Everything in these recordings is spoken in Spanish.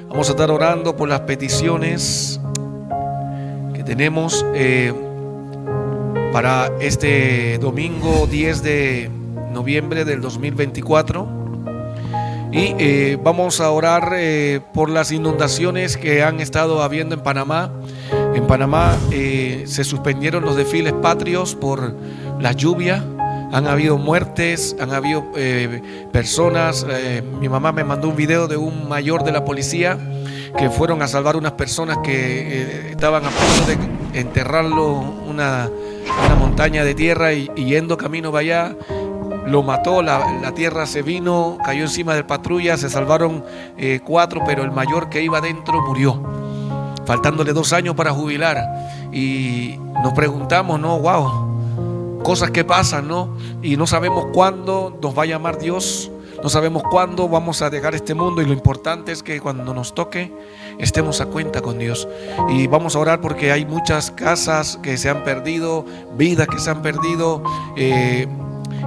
Vamos a estar orando por las peticiones que tenemos para este domingo 10 de noviembre del 2024. Y vamos a orar por las inundaciones que han estado habiendo en Panamá. En Panamá se suspendieron los desfiles patrios por la lluvia. Han habido muertes, han habido personas. Mi mamá me mandó un video de un mayor de la policía que fueron a salvar unas personas que estaban a punto de enterrarlo una montaña de tierra, y yendo camino para allá lo mató. La tierra se vino, cayó encima del patrulla, se salvaron 4, pero el mayor que iba adentro murió, faltándole 2 años para jubilar. Y nos preguntamos, ¿no? Wow, cosas que pasan, ¿no? Y no sabemos cuándo nos va a llamar Dios, no sabemos cuándo vamos a dejar este mundo, y lo importante es que cuando nos toque estemos a cuenta con Dios. Y vamos a orar porque hay muchas casas que se han perdido, vidas que se han perdido,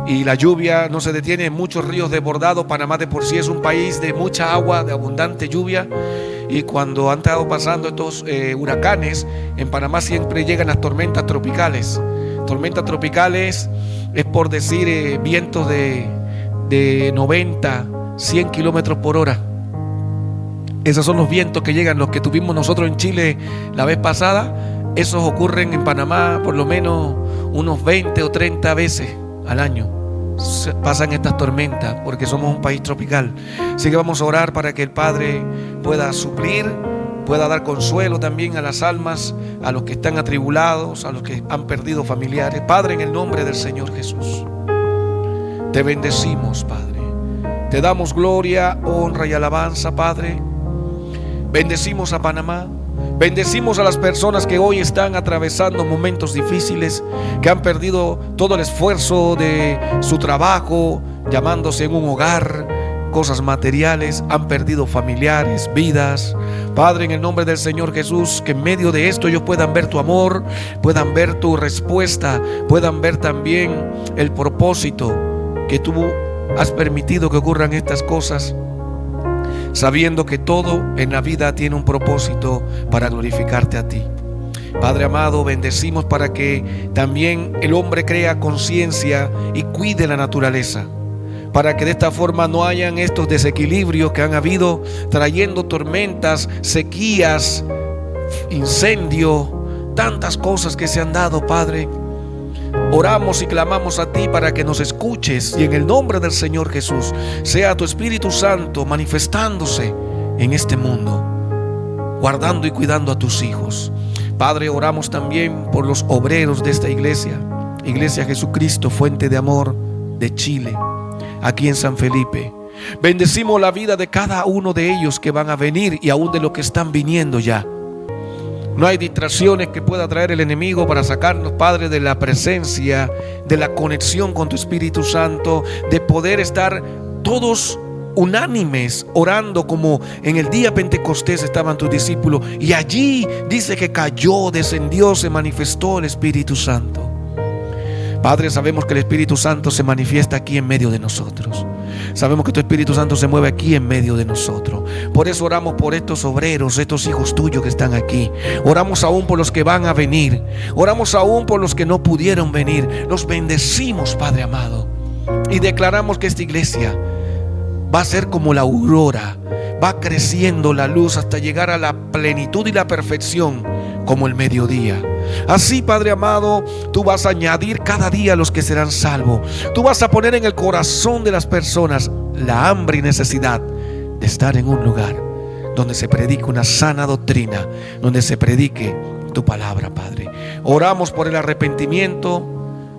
y la lluvia no se detiene, muchos ríos desbordados. Panamá de por sí es un país de mucha agua, de abundante lluvia, y cuando han estado pasando estos huracanes, en Panamá siempre llegan las tormentas tropicales. Tormentas tropicales es por decir vientos de 90, 100 kilómetros por hora. Esos son los vientos que llegan, los que tuvimos nosotros en Chile la vez pasada. Esos ocurren en Panamá por lo menos unos 20 o 30 veces al año. Pasan estas tormentas porque somos un país tropical. Así que vamos a orar para que el Padre pueda suplir, pueda dar consuelo también a las almas, a los que están atribulados, a los que han perdido familiares. Padre, en el nombre del Señor Jesús, te bendecimos, Padre. Te damos gloria, honra y alabanza, Padre. Bendecimos a Panamá. Bendecimos a las personas que hoy están atravesando momentos difíciles, que han perdido todo el esfuerzo de su trabajo, llamándose en un hogar, cosas materiales, han perdido familiares, vidas. Padre, en el nombre del Señor Jesús, que en medio de esto ellos puedan ver tu amor, puedan ver tu respuesta, puedan ver también el propósito que tú has permitido que ocurran estas cosas, sabiendo que todo en la vida tiene un propósito para glorificarte a ti. Padre amado, bendecimos para que también el hombre crea conciencia y cuide la naturaleza, para que de esta forma no hayan estos desequilibrios que han habido, trayendo tormentas, sequías, incendio, tantas cosas que se han dado, Padre. Oramos y clamamos a ti para que nos escuches, y en el nombre del Señor Jesús sea tu Espíritu Santo manifestándose en este mundo, guardando y cuidando a tus hijos. Padre, oramos también por los obreros de esta Iglesia Jesucristo, Fuente de Amor de Chile, aquí en San Felipe. Bendecimos la vida de cada uno de ellos que van a venir, y aún de los que están viniendo ya. No hay distracciones que pueda traer el enemigo para sacarnos, Padre, de la presencia, de la conexión con tu Espíritu Santo, de poder estar todos unánimes orando como en el día Pentecostés estaban tus discípulos, y allí dice que cayó, descendió, se manifestó el Espíritu Santo. Padre, sabemos que el Espíritu Santo se manifiesta aquí en medio de nosotros. Sabemos que tu Espíritu Santo se mueve aquí en medio de nosotros. Por eso oramos por estos obreros, estos hijos tuyos que están aquí. Oramos aún por los que van a venir. Oramos aún por los que no pudieron venir. Los bendecimos, Padre amado, y declaramos que esta iglesia va a ser como la aurora. Va creciendo la luz hasta llegar a la plenitud y la perfección como el mediodía. Así, Padre amado, tú vas a añadir cada día a los que serán salvos. Tú vas a poner en el corazón de las personas la hambre y necesidad de estar en un lugar donde se predique una sana doctrina, donde se predique tu palabra, Padre. Oramos por el arrepentimiento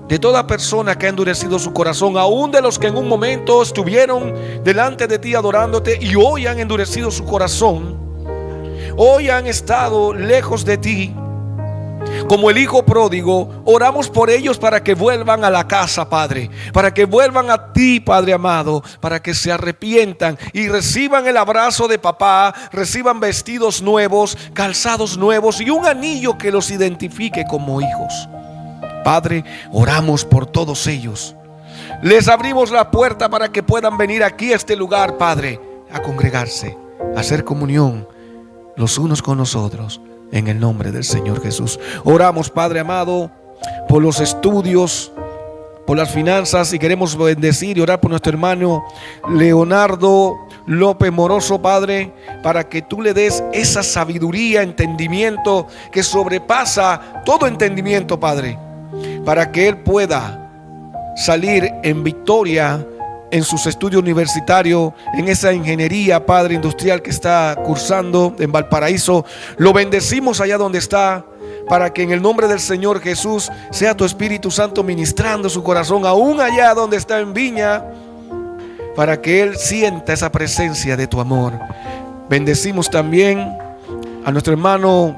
de toda persona que ha endurecido su corazón, aún de los que en un momento estuvieron delante de ti adorándote y hoy han endurecido su corazón. Hoy han estado lejos de ti, como el hijo pródigo. Oramos por ellos para que vuelvan a la casa, Padre, para que vuelvan a ti, Padre amado, para que se arrepientan y reciban el abrazo de papá, reciban vestidos nuevos, calzados nuevos y un anillo que los identifique como hijos. Padre, oramos por todos ellos. Les abrimos la puerta para que puedan venir aquí a este lugar, Padre, a congregarse. hacer comunión los unos con los otros, en el nombre del Señor Jesús. Oramos, Padre amado, por los estudios, por las finanzas, y queremos bendecir y orar por nuestro hermano Leonardo López Moroso, Padre, para que tú le des esa sabiduría, entendimiento que sobrepasa todo entendimiento, Padre, para que él pueda salir en victoria en sus estudios universitarios, en esa ingeniería, Padre, industrial que está cursando en Valparaíso. Lo bendecimos allá donde está, para que en el nombre del Señor Jesús sea tu Espíritu Santo ministrando su corazón, aún allá donde está en Viña, para que él sienta esa presencia de tu amor. Bendecimos también a nuestro hermano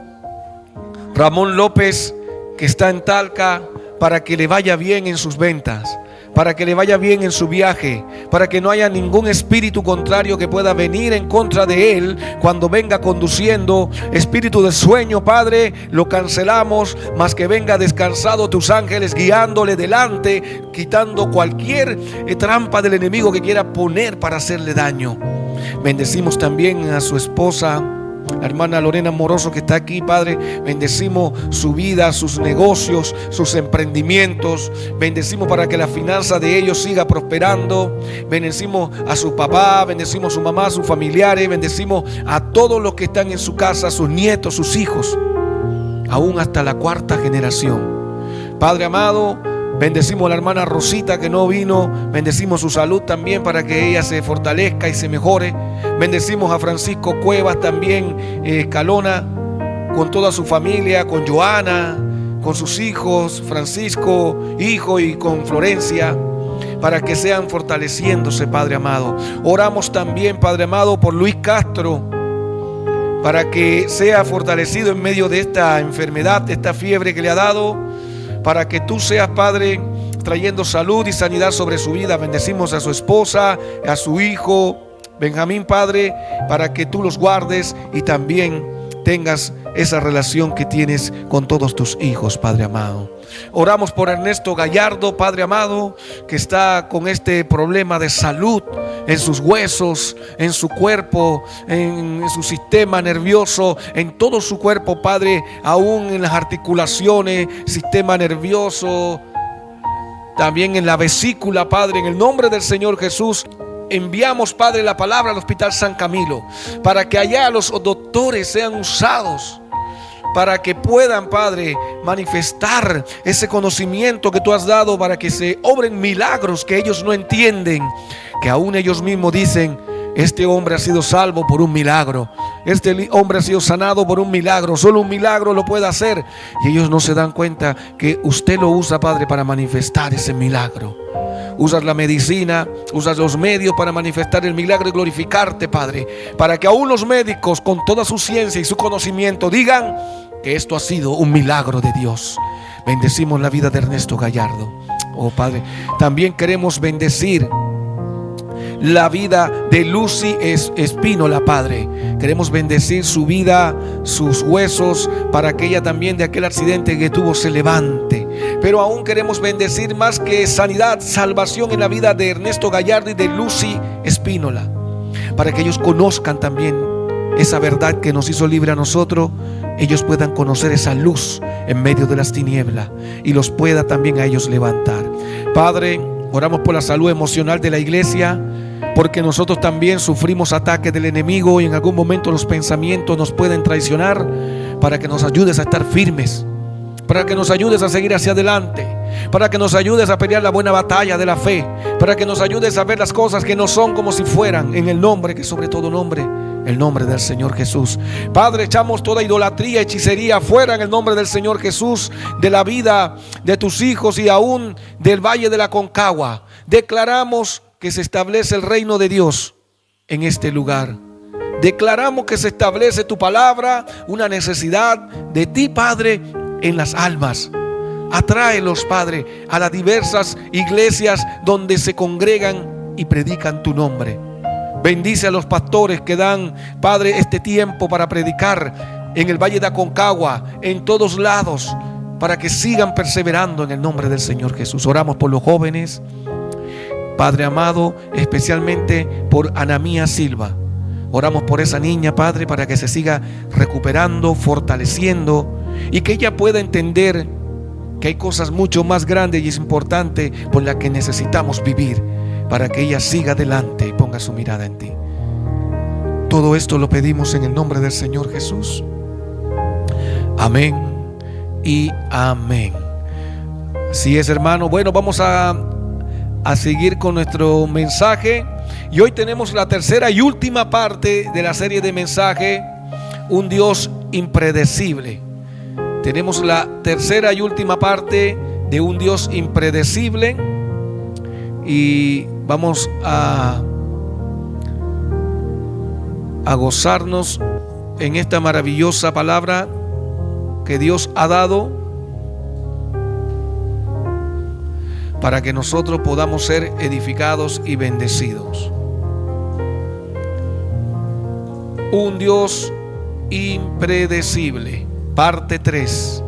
Ramón López, que está en Talca, para que le vaya bien en sus ventas, para que le vaya bien en su viaje, para que no haya ningún espíritu contrario que pueda venir en contra de él cuando venga conduciendo. Espíritu de sueño, Padre, lo cancelamos, mas que venga descansado tus ángeles guiándole delante, quitando cualquier trampa del enemigo que quiera poner para hacerle daño. Bendecimos también a su esposa, la hermana Lorena Moroso, que está aquí, Padre. Bendecimos su vida, sus negocios, sus emprendimientos. Bendecimos para que la finanza de ellos siga prosperando. Bendecimos a su papá, bendecimos a su mamá, a sus familiares. Bendecimos a todos los que están en su casa, sus nietos, sus hijos, aún hasta la 4ª generación. Padre amado, bendecimos a la hermana Rosita, que no vino. Bendecimos su salud también, para que ella se fortalezca y se mejore. Bendecimos a Francisco Cuevas también, Escalona, con toda su familia, con Joana, con sus hijos, Francisco, hijo, y con Florencia, para que sean fortaleciéndose, Padre amado. Oramos también, Padre amado, por Luis Castro, para que sea fortalecido en medio de esta enfermedad, de esta fiebre que le ha dado, para que tú seas, Padre, trayendo salud y sanidad sobre su vida. Bendecimos a su esposa, a su hijo Benjamín, Padre, para que tú los guardes y también tengas esa relación que tienes con todos tus hijos, Padre amado. Oramos por Ernesto Gallardo, Padre amado, que está con este problema de salud en sus huesos, en su cuerpo, en su sistema nervioso, en todo su cuerpo, Padre, aún en las articulaciones, sistema nervioso, también en la vesícula, Padre. En el nombre del Señor Jesús enviamos, Padre, la palabra al Hospital San Camilo, para que allá los doctores sean usados, para que puedan, Padre, manifestar ese conocimiento que tú has dado, para que se obren milagros que ellos no entienden, que aún ellos mismos dicen: este hombre ha sido salvo por un milagro, este hombre ha sido sanado por un milagro, solo un milagro lo puede hacer. Y ellos no se dan cuenta que usted lo usa, Padre, para manifestar ese milagro. Usas la medicina, usas los medios para manifestar el milagro y glorificarte, Padre, para que aún los médicos, con toda su ciencia y su conocimiento, digan que esto ha sido un milagro de Dios. Bendecimos la vida de Ernesto Gallardo. Oh, Padre, también queremos bendecir la vida de Lucy Espínola, Padre. Queremos bendecir su vida, sus huesos, para que ella también de aquel accidente que tuvo se levante. Pero aún queremos bendecir más que sanidad, salvación en la vida de Ernesto Gallardo y de Lucy Espínola, para que ellos conozcan también esa verdad que nos hizo libre a nosotros. Ellos puedan conocer esa luz en medio de las tinieblas y los pueda también a ellos levantar. Padre, oramos por la salud emocional de la iglesia, porque nosotros también sufrimos ataques del enemigo y en algún momento los pensamientos nos pueden traicionar, para que nos ayudes a estar firmes, para que nos ayudes a seguir hacia adelante, para que nos ayudes a pelear la buena batalla de la fe, para que nos ayudes a ver las cosas que no son como si fueran, en el nombre que sobre todo nombre, el nombre del Señor Jesús. Padre, echamos toda idolatría, hechicería fuera en el nombre del Señor Jesús, de la vida de tus hijos y aún del Valle de la Concagua. Declaramos que se establece el reino de Dios en este lugar. Declaramos que se establece tu palabra, una necesidad de ti, Padre, en las almas. Atráelos, Padre, a las diversas iglesias donde se congregan y predican tu nombre. Bendice a los pastores que dan, Padre, este tiempo para predicar en el Valle de Aconcagua, en todos lados, para que sigan perseverando en el nombre del Señor Jesús. Oramos por los jóvenes, Padre amado, especialmente por Anamía Silva, Oramos por esa niña, Padre, para que se siga recuperando, fortaleciendo y que ella pueda entender que hay cosas mucho más grandes y es importante por las que necesitamos vivir para que ella siga adelante y ponga su mirada en ti. Todo esto lo pedimos en el nombre del Señor Jesús. Amén y amén. Así es, hermano. Bueno, vamos a seguir con nuestro mensaje. Y hoy tenemos la tercera y última parte de la serie de mensaje, un Dios impredecible. Tenemos la tercera y última parte de un Dios impredecible. Y vamos a gozarnos en esta maravillosa palabra que Dios ha dado para que nosotros podamos ser edificados y bendecidos. Un Dios impredecible, parte 3,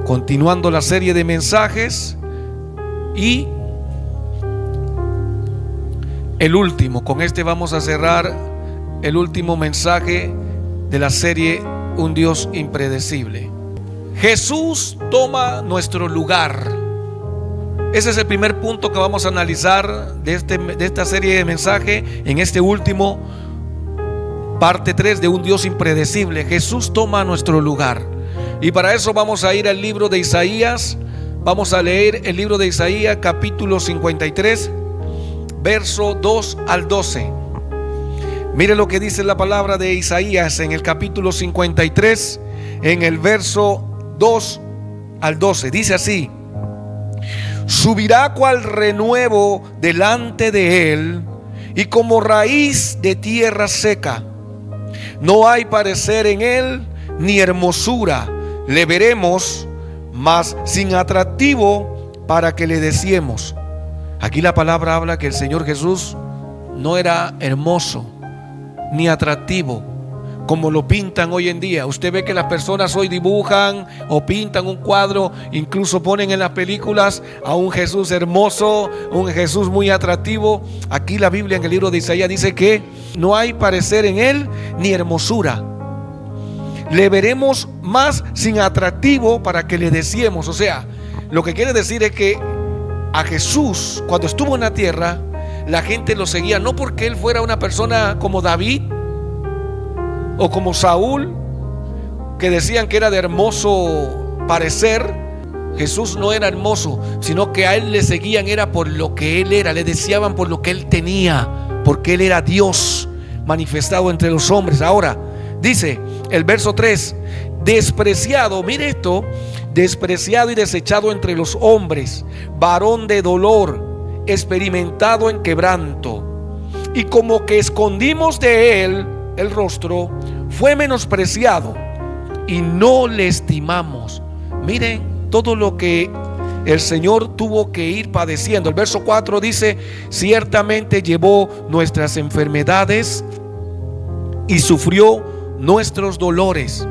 continuando la serie de mensajes y el último. Con este vamos a cerrar el último mensaje de la serie Un Dios impredecible. Jesús toma nuestro lugar. Ese es el primer punto que vamos a analizar de esta serie de mensajes en este último parte 3 de Un Dios impredecible. Jesús toma nuestro lugar. Y para eso vamos a ir al libro de Isaías. Vamos a leer el libro de Isaías, capítulo 53, verso 2 al 12. Mire lo que dice la palabra de Isaías en el capítulo 53, en el verso 2 al 12. Dice así: subirá cual renuevo delante de él, y como raíz de tierra seca. No hay parecer en él, ni hermosura. Le veremos, mas sin atractivo para que le deseemos. Aquí la palabra habla que el Señor Jesús no era hermoso ni atractivo como lo pintan hoy en día. Usted ve que las personas hoy dibujan o pintan un cuadro, incluso ponen en las películas a un Jesús hermoso, un Jesús muy atractivo. Aquí la Biblia en el libro de Isaías dice que no hay parecer en él ni hermosura. Le veremos más sin atractivo para que le deseemos. O sea, lo que quiere decir es que a Jesús, cuando estuvo en la tierra, la gente lo seguía no porque él fuera una persona como David o como Saúl, que decían que era de hermoso parecer. Jesús no era hermoso, sino que a él le seguían era por lo que él era, le deseaban por lo que él tenía, porque él era Dios manifestado entre los hombres. Ahora dice el verso 3: despreciado, mire esto, despreciado y desechado entre los hombres, varón de dolor, experimentado en quebranto, y como que escondimos de él el rostro, fue menospreciado y no le estimamos. Miren todo lo que el Señor tuvo que ir padeciendo. El verso 4 dice: ciertamente llevó nuestras enfermedades y sufrió nuestros dolores,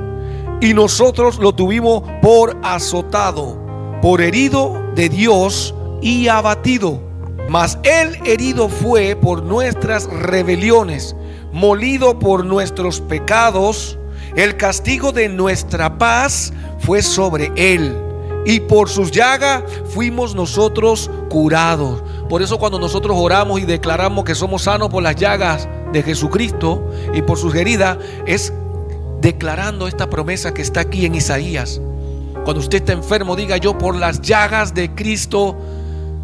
y nosotros lo tuvimos por azotado, por herido de Dios y abatido. Mas él herido fue por nuestras rebeliones, molido por nuestros pecados. El castigo de nuestra paz fue sobre él, y por sus llagas fuimos nosotros curados. Por eso cuando nosotros oramos y declaramos que somos sanos por las llagas de Jesucristo y por sus heridas, es declarando esta promesa que está aquí en Isaías. Cuando usted está enfermo, diga: yo por las llagas de Cristo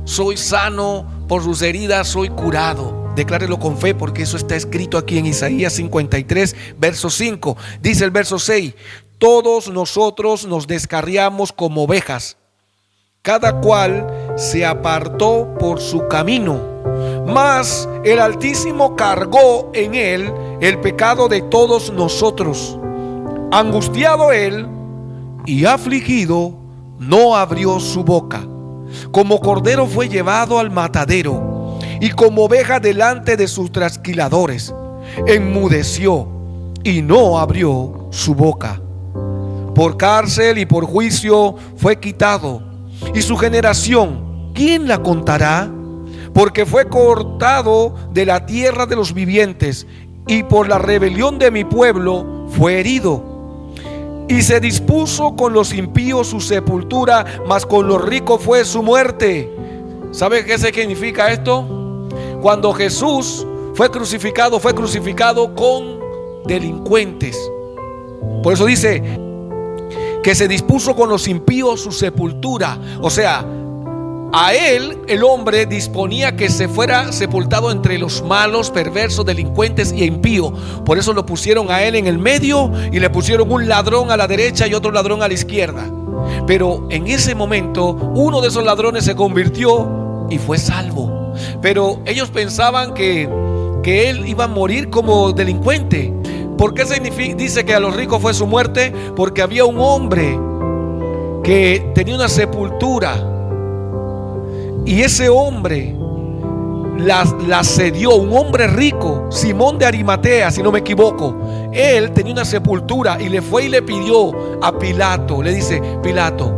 soy sano, por sus heridas soy curado. Declárelo con fe, porque eso está escrito aquí en Isaías 53, verso 5. Dice el verso 6: todos nosotros nos descarriamos como ovejas, cada cual se apartó por su camino, mas el Altísimo cargó en él el pecado de todos nosotros. Angustiado él y afligido, no abrió su boca. Como cordero fue llevado al matadero, y como oveja delante de sus trasquiladores, enmudeció y no abrió su boca. Por cárcel y por juicio fue quitado, y su generación, ¿quién la contará? Porque fue cortado de la tierra de los vivientes, y por la rebelión de mi pueblo fue herido. Y se dispuso con los impíos su sepultura, mas con los ricos fue su muerte. ¿Sabe qué significa esto? Cuando Jesús fue crucificado con delincuentes. Por eso dice que se dispuso con los impíos su sepultura. O sea, a él, el hombre, disponía que se fuera sepultado entre los malos, perversos, delincuentes y impíos. Por eso lo pusieron a él en el medio y le pusieron un ladrón a la derecha y otro ladrón a la izquierda. Pero en ese momento uno de esos ladrones se convirtió y fue salvo. Pero ellos pensaban que él iba a morir como delincuente. ¿Por qué dice que a los ricos fue su muerte? Porque había un hombre que tenía una sepultura y ese hombre la cedió. Un hombre rico, Simón de Arimatea, si no me equivoco. Él tenía una sepultura y le fue y le pidió a Pilato. Le dice: Pilato,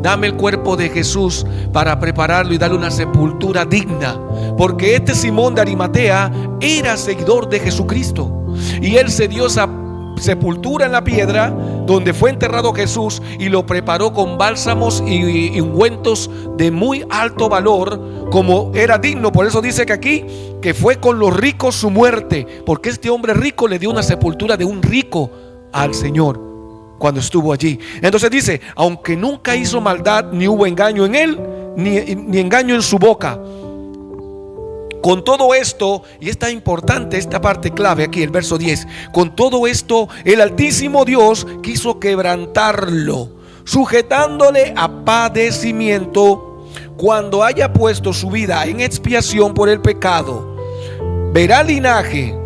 dame el cuerpo de Jesús para prepararlo y darle una sepultura digna. Porque este Simón de Arimatea era seguidor de Jesucristo. Y él cedió esa sepultura en la piedra donde fue enterrado Jesús y lo preparó con bálsamos y ungüentos de muy alto valor, como era digno. Por eso dice que aquí que fue con los ricos su muerte, porque este hombre rico le dio una sepultura de un rico al Señor cuando estuvo allí. Entonces dice: aunque nunca hizo maldad, ni hubo engaño en él, ni engaño en su boca. Con todo esto, y está importante esta parte clave aquí, el verso 10. Con todo esto, el Altísimo Dios quiso quebrantarlo, sujetándole a padecimiento, cuando haya puesto su vida en expiación por el pecado. Verá linaje,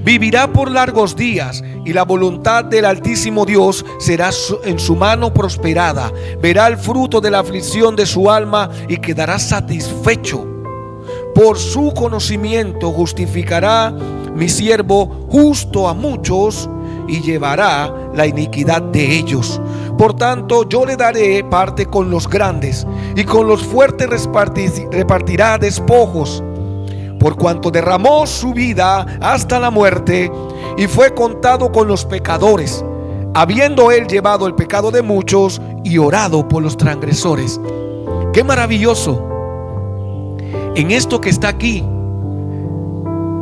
vivirá por largos días, y la voluntad del Altísimo Dios será en su mano prosperada. Verá el fruto de la aflicción de su alma y quedará satisfecho. Por su conocimiento justificará mi siervo justo a muchos y llevará la iniquidad de ellos. Por tanto, yo le daré parte con los grandes y con los fuertes repartirá despojos. Por cuanto derramó su vida hasta la muerte y fue contado con los pecadores, habiendo él llevado el pecado de muchos y orado por los transgresores. ¡Qué maravilloso! En esto que está aquí,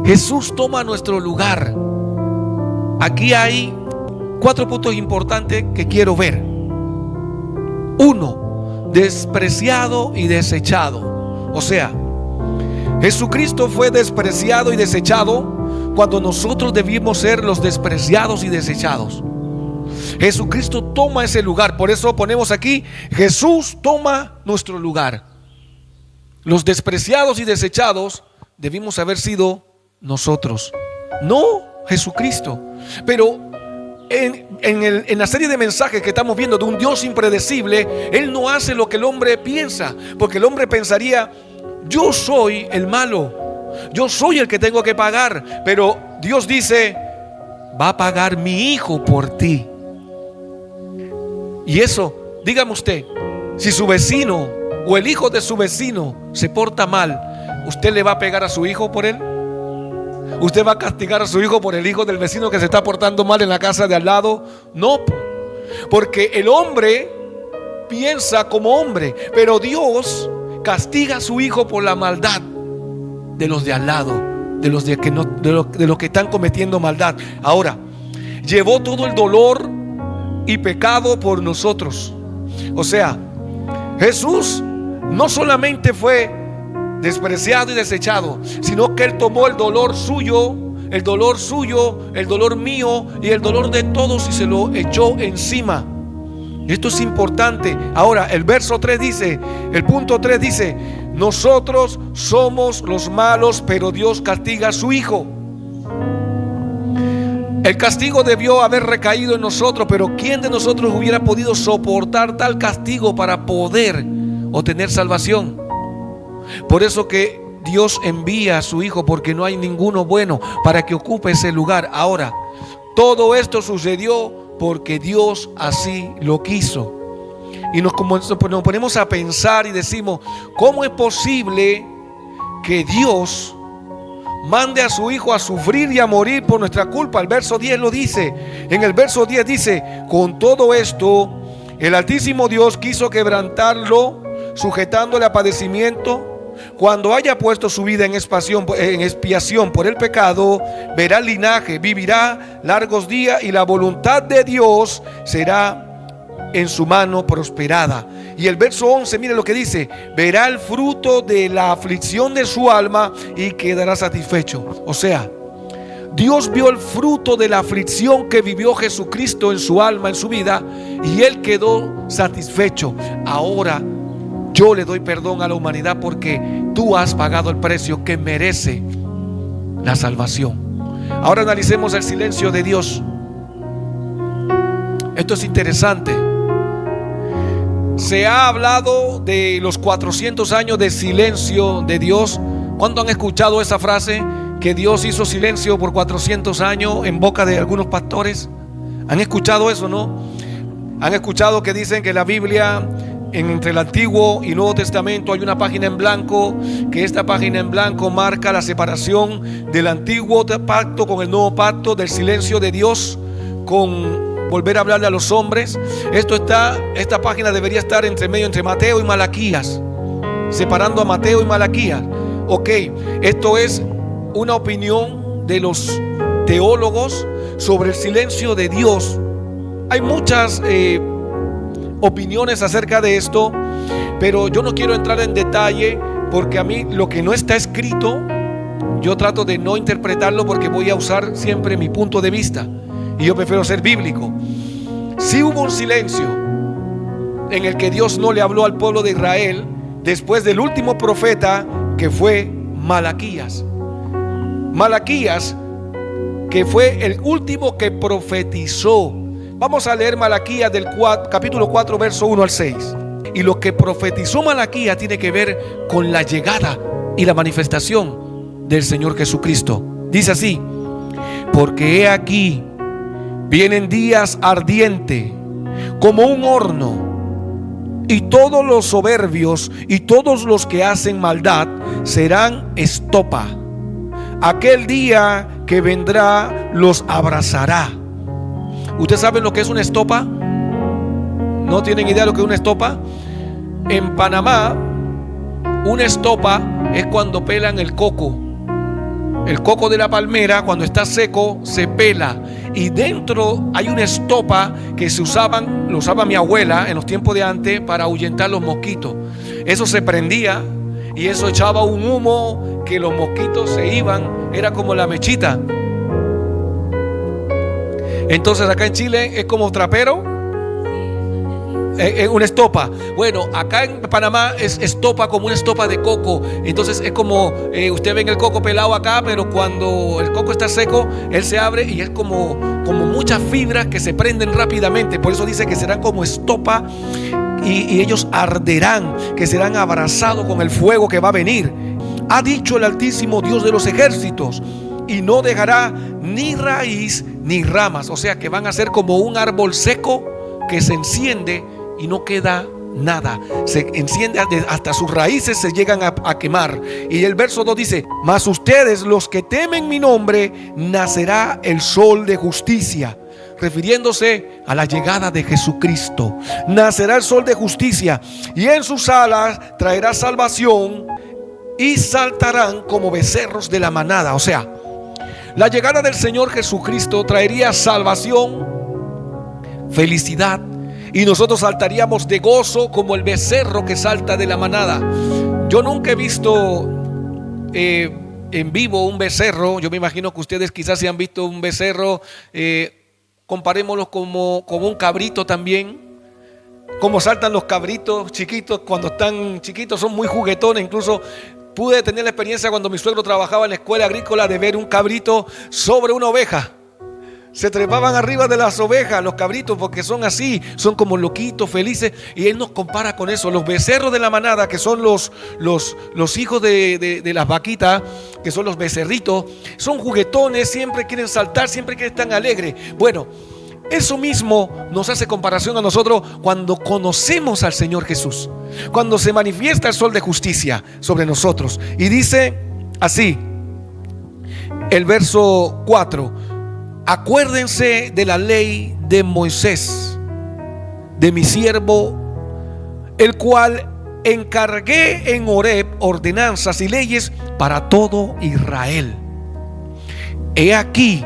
Jesús toma nuestro lugar. Aquí hay 4 puntos importantes que quiero ver. 1, despreciado y desechado. O sea, Jesucristo fue despreciado y desechado cuando nosotros debimos ser los despreciados y desechados. Jesucristo toma ese lugar. Por eso ponemos aquí: Jesús toma nuestro lugar. Los despreciados y desechados debimos haber sido nosotros, no Jesucristo. Pero en la serie de mensajes que estamos viendo de un Dios impredecible, Él no hace lo que el hombre piensa, porque el hombre pensaría: yo soy el malo, yo soy el que tengo que pagar. Pero Dios dice: va a pagar mi hijo por ti. Y eso, dígame usted, si su vecino o el hijo de su vecino se porta mal, ¿usted le va a pegar a su hijo por él? ¿Usted va a castigar a su hijo por el hijo del vecino que se está portando mal en la casa de al lado? No, porque el hombre piensa como hombre, pero Dios castiga a su hijo por la maldad de los de al lado, de los que están cometiendo maldad. Ahora, llevó todo el dolor y pecado por nosotros. O sea, Jesús no solamente fue despreciado y desechado, sino que Él tomó el dolor suyo, el dolor mío y el dolor de todos y se lo echó encima. Esto es importante. Ahora el verso 3 dice, el punto 3 dice: nosotros somos los malos, pero Dios castiga a su Hijo. El castigo debió haber recaído en nosotros, pero ¿quién de nosotros hubiera podido soportar tal castigo para poder obtener salvación? Por eso que Dios envía a su Hijo, porque no hay ninguno bueno para que ocupe ese lugar. Ahora, todo esto sucedió porque Dios así lo quiso. Y nos ponemos a pensar y decimos: ¿cómo es posible que Dios mande a su Hijo a sufrir y a morir por nuestra culpa. El verso 10 lo dice. En el verso 10 dice: con todo esto, el Altísimo Dios quiso quebrantarlo, sujetándole a padecimiento. Cuando haya puesto su vida en expiación por el pecado, verá el linaje, vivirá largos días, y la voluntad de Dios será en su mano prosperada. Y el verso 11, mire lo que dice: verá el fruto de la aflicción de su alma y quedará satisfecho. O sea, Dios vio el fruto de la aflicción que vivió Jesucristo en su alma, en su vida, y Él quedó satisfecho. Ahora yo le doy perdón a la humanidad porque tú has pagado el precio que merece la salvación. Ahora analicemos el silencio de Dios. Esto es interesante. Se ha hablado de los 400 años de silencio de Dios. ¿Cuándo han escuchado esa frase? Que Dios hizo silencio por 400 años en boca de algunos pastores. ¿Han escuchado eso, no? ¿Han escuchado que dicen que la Biblia, entre el Antiguo y Nuevo Testamento, hay una página en blanco, que esta página en blanco marca la separación del Antiguo Pacto con el Nuevo Pacto, del silencio de Dios con volver a hablarle a los hombres? Esta página debería estar entre Mateo y Malaquías, separando a Mateo y Malaquías. Ok, esto es una opinión de los teólogos sobre el silencio de Dios. Hay muchas opiniones acerca de esto, pero yo no quiero entrar en detalle, porque a mí lo que no está escrito, yo trato de no interpretarlo, porque voy a usar siempre mi punto de vista, y yo prefiero ser bíblico. Sí hubo un silencio en el que Dios no le habló al pueblo de Israel después del último profeta, que fue Malaquías. Malaquías, que fue el último que profetizó. Vamos a leer Malaquías del capítulo 4, verso 1 al 6. Y lo que profetizó Malaquías tiene que ver con la llegada y la manifestación del Señor Jesucristo. Dice así: porque he aquí, vienen días ardientes como un horno, y todos los soberbios y todos los que hacen maldad serán estopa. Aquel día que vendrá los abrazará. ¿Ustedes saben lo que es una estopa? ¿No tienen idea de lo que es una estopa? En Panamá, una estopa es cuando pelan el coco. El coco de la palmera, cuando está seco, se pela, y dentro hay una estopa que lo usaba mi abuela en los tiempos de antes para ahuyentar los mosquitos. Eso se prendía y eso echaba un humo que los mosquitos se iban, era como la mechita. Entonces acá en Chile es como trapero, una estopa. Bueno, acá en Panamá es estopa, como una estopa de coco. Entonces es como, usted ve el coco pelado acá, pero cuando el coco está seco, él se abre y es como muchas fibras que se prenden rápidamente. Por eso dice que serán como estopa, y ellos arderán, que serán abrazados con el fuego que va a venir. Ha dicho el Altísimo Dios de los ejércitos: y no dejará ni raíz ni ramas. O sea que van a ser como un árbol seco que se enciende y no queda nada. Se enciende hasta sus raíces se llegan a quemar. Y el verso 2 dice: mas ustedes, los que temen mi nombre, nacerá el sol de justicia. Refiriéndose a la llegada de Jesucristo. Nacerá el sol de justicia, y en sus alas traerá salvación, y saltarán como becerros de la manada. O sea, la llegada del Señor Jesucristo traería salvación, felicidad, y nosotros saltaríamos de gozo como el becerro que salta de la manada. Yo nunca he visto en vivo un becerro. Yo me imagino que ustedes quizás se han visto un becerro. Comparémoslo como un cabrito también. Como saltan los cabritos chiquitos cuando están chiquitos, son muy juguetones. Incluso pude tener la experiencia cuando mi suegro trabajaba en la escuela agrícola de ver un cabrito sobre una oveja. Se trepaban arriba de las ovejas los cabritos, porque son así, son como loquitos, felices. Y él nos compara con eso. Los becerros de la manada, que son los hijos de las vaquitas, que son los becerritos, son juguetones, siempre quieren saltar, siempre quieren estar alegres. Bueno, eso mismo nos hace comparación a nosotros cuando conocemos al Señor Jesús, cuando se manifiesta el sol de justicia sobre nosotros. Y dice así: el verso 4. Acuérdense de la ley de Moisés, de mi siervo, el cual encargué en Horeb ordenanzas y leyes para todo Israel. He aquí,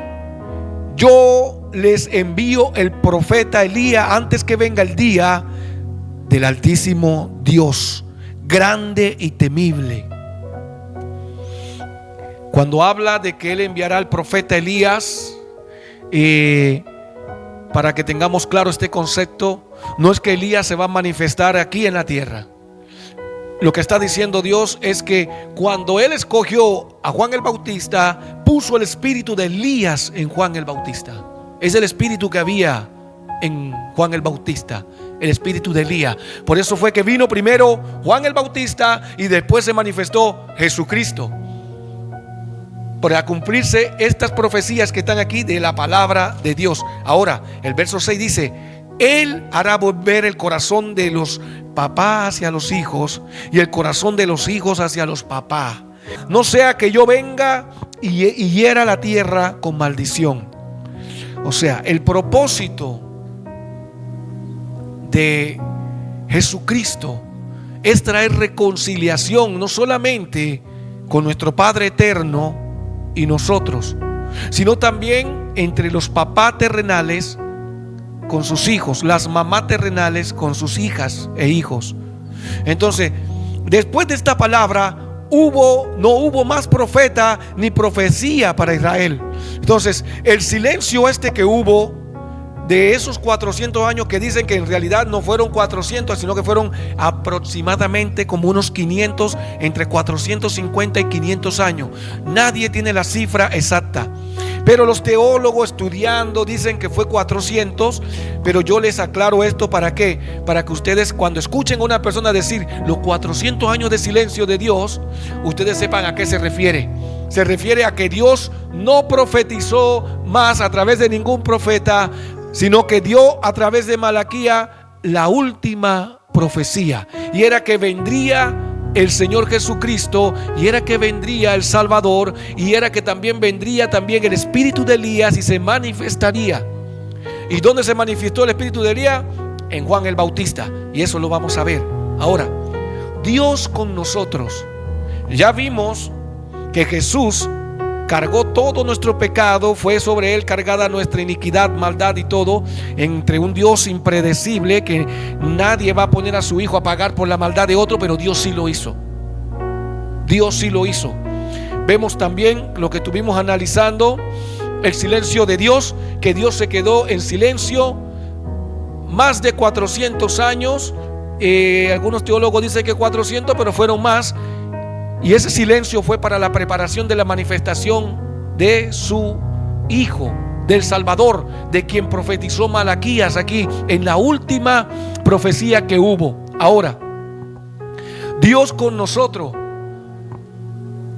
yo les envío el profeta Elías antes que venga el día del Altísimo Dios, grande y temible. Cuando habla de que él enviará al profeta Elías, para que tengamos claro este concepto, no es que Elías se va a manifestar aquí en la tierra. Lo que está diciendo Dios es que cuando él escogió a Juan el Bautista, puso el espíritu de Elías en Juan el Bautista. Es el espíritu que había en Juan el Bautista, el espíritu de Elías. Por eso fue que vino primero Juan el Bautista y después se manifestó Jesucristo, para cumplirse estas profecías que están aquí de la palabra de Dios. Ahora, el verso 6 dice: Él hará volver el corazón de los papás hacia los hijos y el corazón de los hijos hacia los papás, no sea que yo venga y hiera la tierra con maldición. O sea, el propósito de Jesucristo es traer reconciliación, no solamente con nuestro Padre eterno y nosotros, sino también entre los papás terrenales con sus hijos, las mamás terrenales con sus hijas e hijos. Entonces, después de esta palabra no hubo más profeta ni profecía para Israel. Entonces, el silencio que hubo de esos 400 años, que dicen que en realidad no fueron 400, sino que fueron aproximadamente como unos 500, entre 450 y 500 años. Nadie tiene la cifra exacta, pero los teólogos estudiando dicen que fue 400. Pero yo les aclaro esto, ¿para qué? Para que ustedes, cuando escuchen a una persona decir los 400 años de silencio de Dios, ustedes sepan a qué se refiere. Se refiere a que Dios no profetizó más a través de ningún profeta, sino que dio a través de Malaquías la última profecía, y era que vendría el Señor Jesucristo, y era que vendría el Salvador, y era que también vendría también el espíritu de Elías y se manifestaría. ¿Y dónde se manifestó el espíritu de Elías? En Juan el Bautista, y eso lo vamos a ver. Ahora, Dios con nosotros. Ya vimos que Jesús cargó todo nuestro pecado, fue sobre él cargada nuestra iniquidad, maldad y todo, entre un Dios impredecible, que nadie va a poner a su hijo a pagar por la maldad de otro, pero Dios sí lo hizo. Dios sí lo hizo. Vemos también lo que estuvimos analizando, el silencio de Dios, que Dios se quedó en silencio más de 400 años. Algunos teólogos dicen que 400, pero fueron más. Y ese silencio fue para la preparación de la manifestación de su Hijo, del Salvador, de quien profetizó Malaquías aquí en la última profecía que hubo. Ahora, Dios con nosotros.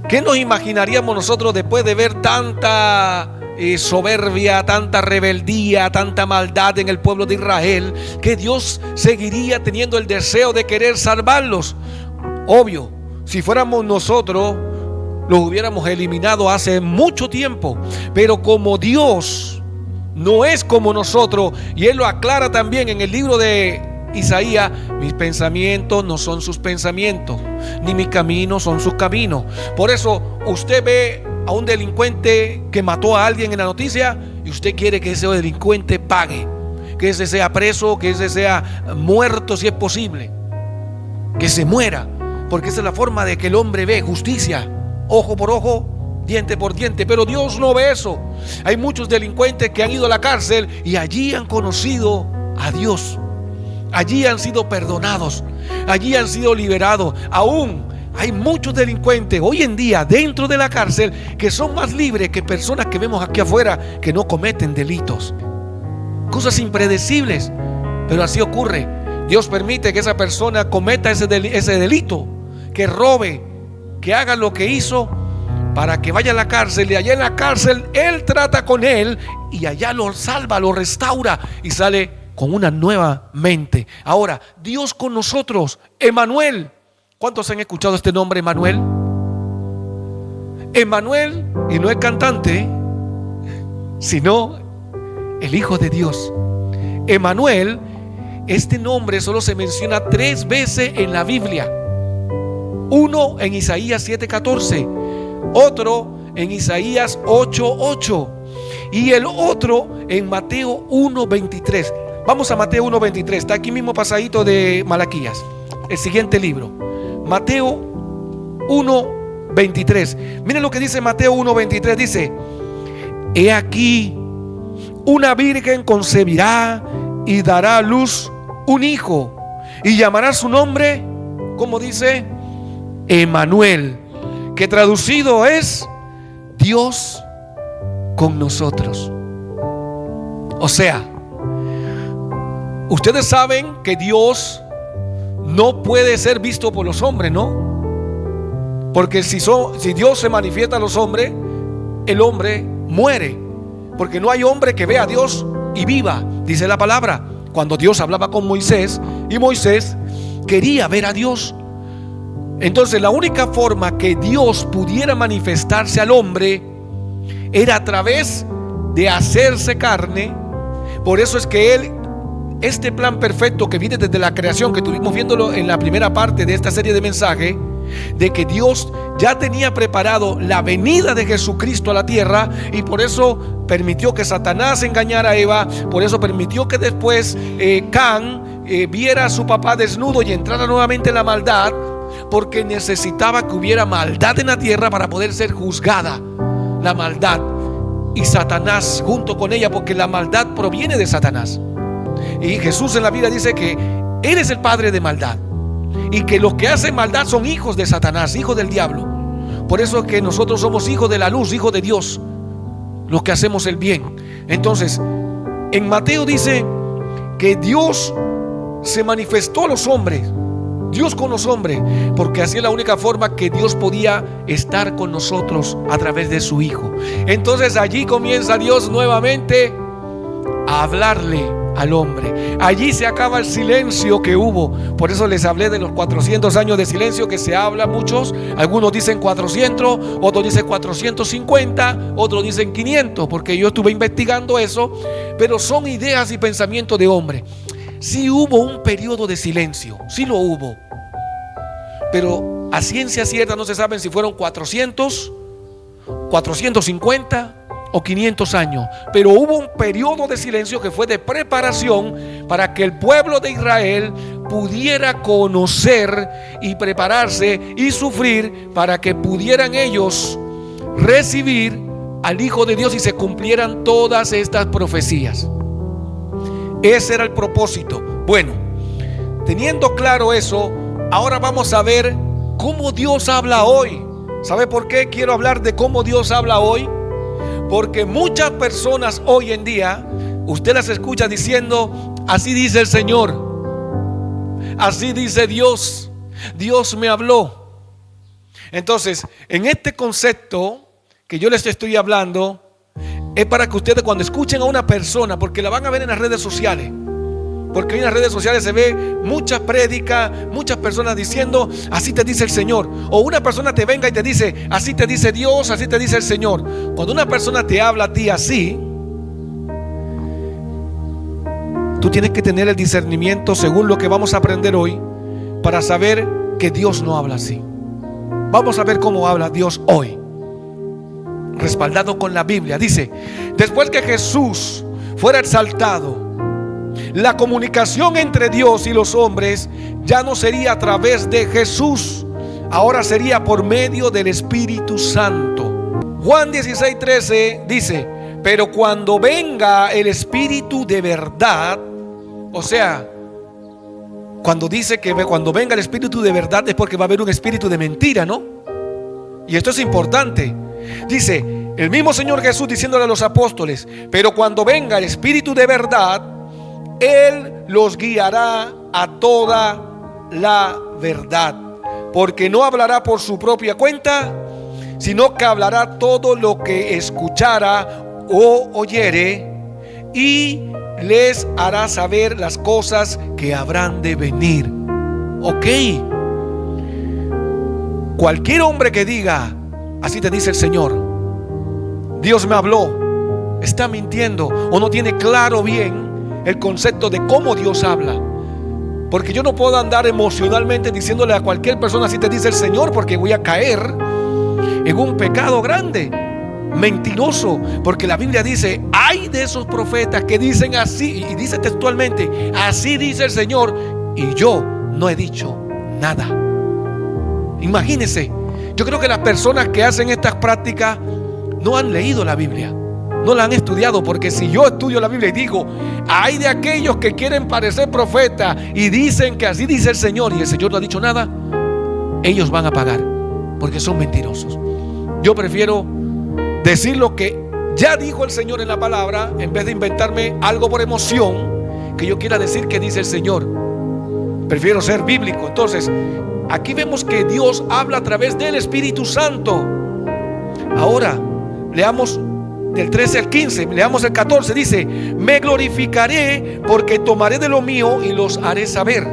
¿Qué nos imaginaríamos nosotros después de ver tanta soberbia, tanta rebeldía, tanta maldad en el pueblo de Israel? Que Dios seguiría teniendo el deseo de querer salvarlos. Obvio, si fuéramos nosotros, los hubiéramos eliminado hace mucho tiempo. Pero como Dios no es como nosotros, y Él lo aclara también en el libro de Isaías: mis pensamientos no son sus pensamientos, ni mis caminos son sus caminos. Por eso usted ve a un delincuente que mató a alguien en la noticia, y usted quiere que ese delincuente pague, que ese sea preso, que ese sea muerto si es posible, que se muera. Porque esa es la forma de que el hombre ve justicia, ojo por ojo, diente por diente. Pero Dios no ve eso. Hay muchos delincuentes que han ido a la cárcel y allí han conocido a Dios. Allí han sido perdonados, allí han sido liberados. Aún hay muchos delincuentes hoy en día dentro de la cárcel que son más libres que personas que vemos aquí afuera que no cometen delitos. Cosas impredecibles, pero así ocurre. Dios permite que esa persona cometa ese delito, que robe, que haga lo que hizo, para que vaya a la cárcel, y allá en la cárcel Él trata con él y allá lo salva, lo restaura y sale con una nueva mente. Ahora, Dios con nosotros, Emmanuel. ¿Cuántos han escuchado este nombre, Emmanuel? Emmanuel, y no el cantante, sino el Hijo de Dios. Emmanuel, este nombre solo se menciona 3 veces en la Biblia. Uno en Isaías 7:14, otro en Isaías 8:8 y el otro en Mateo 1:23. Vamos a Mateo 1:23, está aquí mismo pasadito de Malaquías, el siguiente libro. Mateo 1:23. Miren lo que dice Mateo 1:23. Dice: he aquí, una virgen concebirá y dará a luz un hijo, y llamará su nombre, ¿cómo dice? Emmanuel, que traducido es Dios con nosotros. O sea, ustedes saben que Dios no puede ser visto por los hombres, ¿no? Porque si Dios se manifiesta a los hombres, el hombre muere, porque no hay hombre que vea a Dios y viva. Dice la palabra, cuando Dios hablaba con Moisés, y Moisés quería ver a Dios. Entonces la única forma que Dios pudiera manifestarse al hombre era a través de hacerse carne. Por eso es que este plan perfecto que viene desde la creación, que estuvimos viéndolo en la primera parte de esta serie de mensajes, de que Dios ya tenía preparado la venida de Jesucristo a la tierra, y por eso permitió que Satanás engañara a Eva. Por eso permitió que después Can viera a su papá desnudo y entrara nuevamente en la maldad, porque necesitaba que hubiera maldad en la tierra para poder ser juzgada la maldad, y Satanás junto con ella, porque la maldad proviene de Satanás. Y Jesús en la Biblia dice que Él es el padre de maldad, y que los que hacen maldad son hijos de Satanás, hijos del diablo. Por eso es que nosotros somos hijos de la luz, hijos de Dios, los que hacemos el bien. Entonces, en Mateo dice que Dios se manifestó a los hombres, Dios con los hombres, porque así es la única forma que Dios podía estar con nosotros, a través de su Hijo. Entonces allí comienza Dios nuevamente a hablarle al hombre. Allí se acaba el silencio que hubo. Por eso les hablé de los 400 años de silencio que se habla muchos. Algunos dicen 400, otros dicen 450, otros dicen 500, porque yo estuve investigando eso. Pero son ideas y pensamientos de hombre. Sí hubo un periodo de silencio, sí lo hubo, pero a ciencia cierta no se saben si fueron 400, 450 o 500 años. Pero hubo un periodo de silencio que fue de preparación para que el pueblo de Israel pudiera conocer y prepararse y sufrir, para que pudieran ellos recibir al Hijo de Dios y se cumplieran todas estas profecías. Ese era el propósito. Bueno, teniendo claro eso, ahora vamos a ver cómo Dios habla hoy. ¿Sabe por qué quiero hablar de cómo Dios habla hoy? Porque muchas personas hoy en día, usted las escucha diciendo: así dice el Señor, así dice Dios, Dios me habló. Entonces, en este concepto que yo les estoy hablando, es para que ustedes, cuando escuchen a una persona, porque la van a ver en las redes sociales, porque en las redes sociales se ve muchas prédicas, muchas personas diciendo: así te dice el Señor. O una persona te venga y te dice: así te dice Dios, así te dice el Señor. Cuando una persona te habla a ti así, tú tienes que tener el discernimiento, según lo que vamos a aprender hoy, para saber que Dios no habla así. Vamos a ver cómo habla Dios hoy, respaldado con la Biblia. Dice: después que Jesús fuera exaltado, la comunicación entre Dios y los hombres ya no sería a través de Jesús, ahora sería por medio del Espíritu Santo. Juan 16:13 dice: pero cuando venga el Espíritu de verdad, o sea, cuando dice que cuando venga el Espíritu de verdad, es porque va a haber un espíritu de mentira, ¿no? Y esto es importante. Dice el mismo Señor Jesús diciéndole a los apóstoles: pero cuando venga el Espíritu de verdad, Él los guiará a toda la verdad, porque no hablará por su propia cuenta, sino que hablará todo lo que escuchara o oyere, y les hará saber las cosas que habrán de venir. Ok. Cualquier hombre que diga: así te dice el Señor. Dios me habló. Está mintiendo o no tiene claro bien el concepto de cómo Dios habla. Porque yo no puedo andar emocionalmente diciéndole a cualquier persona así te dice el Señor, porque voy a caer en un pecado grande, mentiroso. Porque la Biblia dice, hay de esos profetas que dicen así, y dice textualmente, así dice el Señor, y yo no he dicho nada. Imagínense, yo creo que las personas que hacen estas prácticas no han leído la Biblia, no la han estudiado. Porque si yo estudio la Biblia y digo, hay de aquellos que quieren parecer profetas y dicen que así dice el Señor, y el Señor no ha dicho nada, ellos van a pagar, porque son mentirosos. Yo prefiero decir lo que ya dijo el Señor en la palabra, en vez de inventarme algo por emoción que yo quiera decir que dice el Señor. Prefiero ser bíblico. Entonces, aquí vemos que Dios habla a través del Espíritu Santo. Ahora, leamos del 13 al 15, leamos el 14, dice, me glorificaré porque tomaré de lo mío y los haré saber.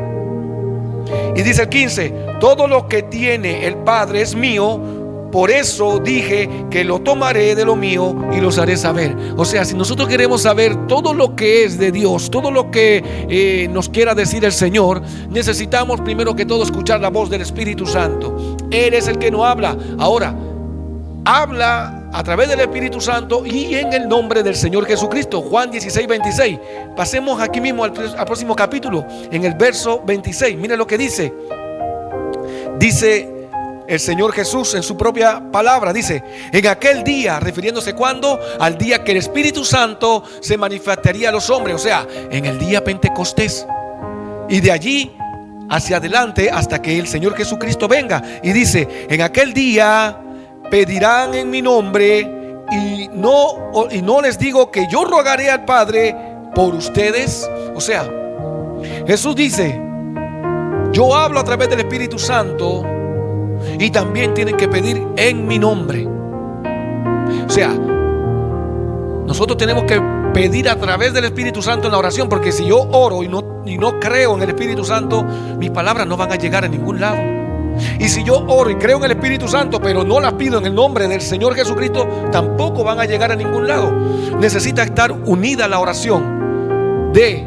Y dice el 15, todo lo que tiene el Padre es mío, por eso dije que lo tomaré de lo mío y los haré saber. O sea, si nosotros queremos saber todo lo que es de Dios, todo lo que nos quiera decir el Señor, necesitamos primero que todo escuchar la voz del Espíritu Santo. Él es el que nos habla. Ahora, habla a través del Espíritu Santo y en el nombre del Señor Jesucristo. Juan 16, 26. Pasemos aquí mismo al próximo capítulo, en el verso 26. Mire lo que dice. Dice el Señor Jesús en su propia palabra, dice, en aquel día, refiriéndose cuando, al día que el Espíritu Santo se manifestaría a los hombres, o sea, en el día Pentecostés, y de allí hacia adelante hasta que el Señor Jesucristo venga. Y dice, en aquel día pedirán en mi nombre, y no les digo que yo rogaré al Padre por ustedes. O sea, Jesús dice, yo hablo a través del Espíritu Santo, y también tienen que pedir en mi nombre. O sea, nosotros tenemos que pedir a través del Espíritu Santo en la oración, porque si yo oro y no creo en el Espíritu Santo, mis palabras no van a llegar a ningún lado. Y si yo oro y creo en el Espíritu Santo, pero no las pido en el nombre del Señor Jesucristo, tampoco van a llegar a ningún lado. Necesita estar unida la oración de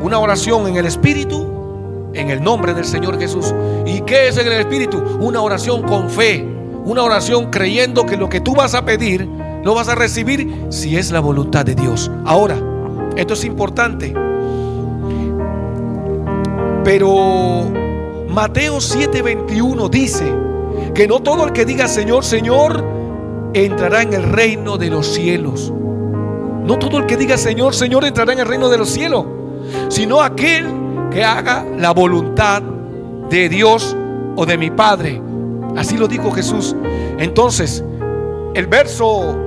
una oración en el Espíritu, en el nombre del Señor Jesús. ¿Y qué es en el Espíritu? Una oración con fe, una oración creyendo que lo que tú vas a pedir lo vas a recibir si es la voluntad de Dios. Ahora, esto es importante, pero Mateo 7:21 dice que no todo el que diga Señor, Señor entrará en el reino de los cielos. No todo el que diga Señor, Señor entrará en el reino de los cielos, sino aquel que haga la voluntad de Dios o de mi Padre. Así lo dijo Jesús. Entonces, el verso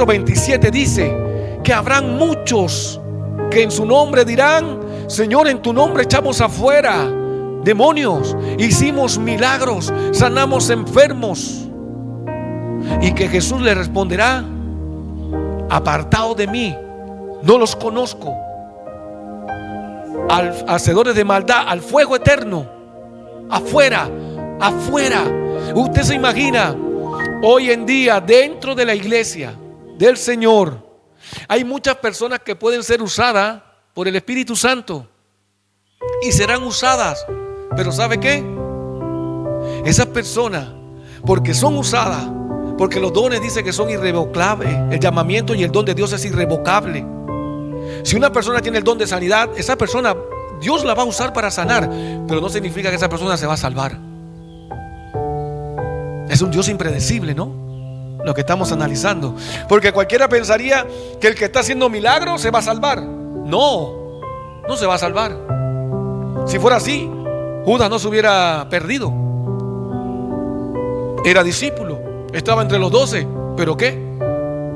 27 dice que habrán muchos que en su nombre dirán, Señor, en tu nombre echamos afuera demonios, hicimos milagros, sanamos enfermos. Y que Jesús le responderá, apartado de mí, no los conozco, hacedores de maldad, al fuego eterno, afuera. Usted se imagina, hoy en día dentro de la iglesia del Señor hay muchas personas que pueden ser usadas por el Espíritu Santo y serán usadas, pero ¿sabe qué? Esas personas, porque son usadas, porque los dones dicen que son irrevocables, el llamamiento y el don de Dios es irrevocable. Si una persona tiene el don de sanidad, esa persona Dios la va a usar para sanar, pero no significa que esa persona se va a salvar. Es un Dios impredecible, ¿no? Lo que estamos analizando, porque cualquiera pensaría que el que está haciendo milagros se va a salvar. No se va a salvar. Si fuera así, Judas no se hubiera perdido. Era discípulo, estaba entre los 12, pero ¿qué?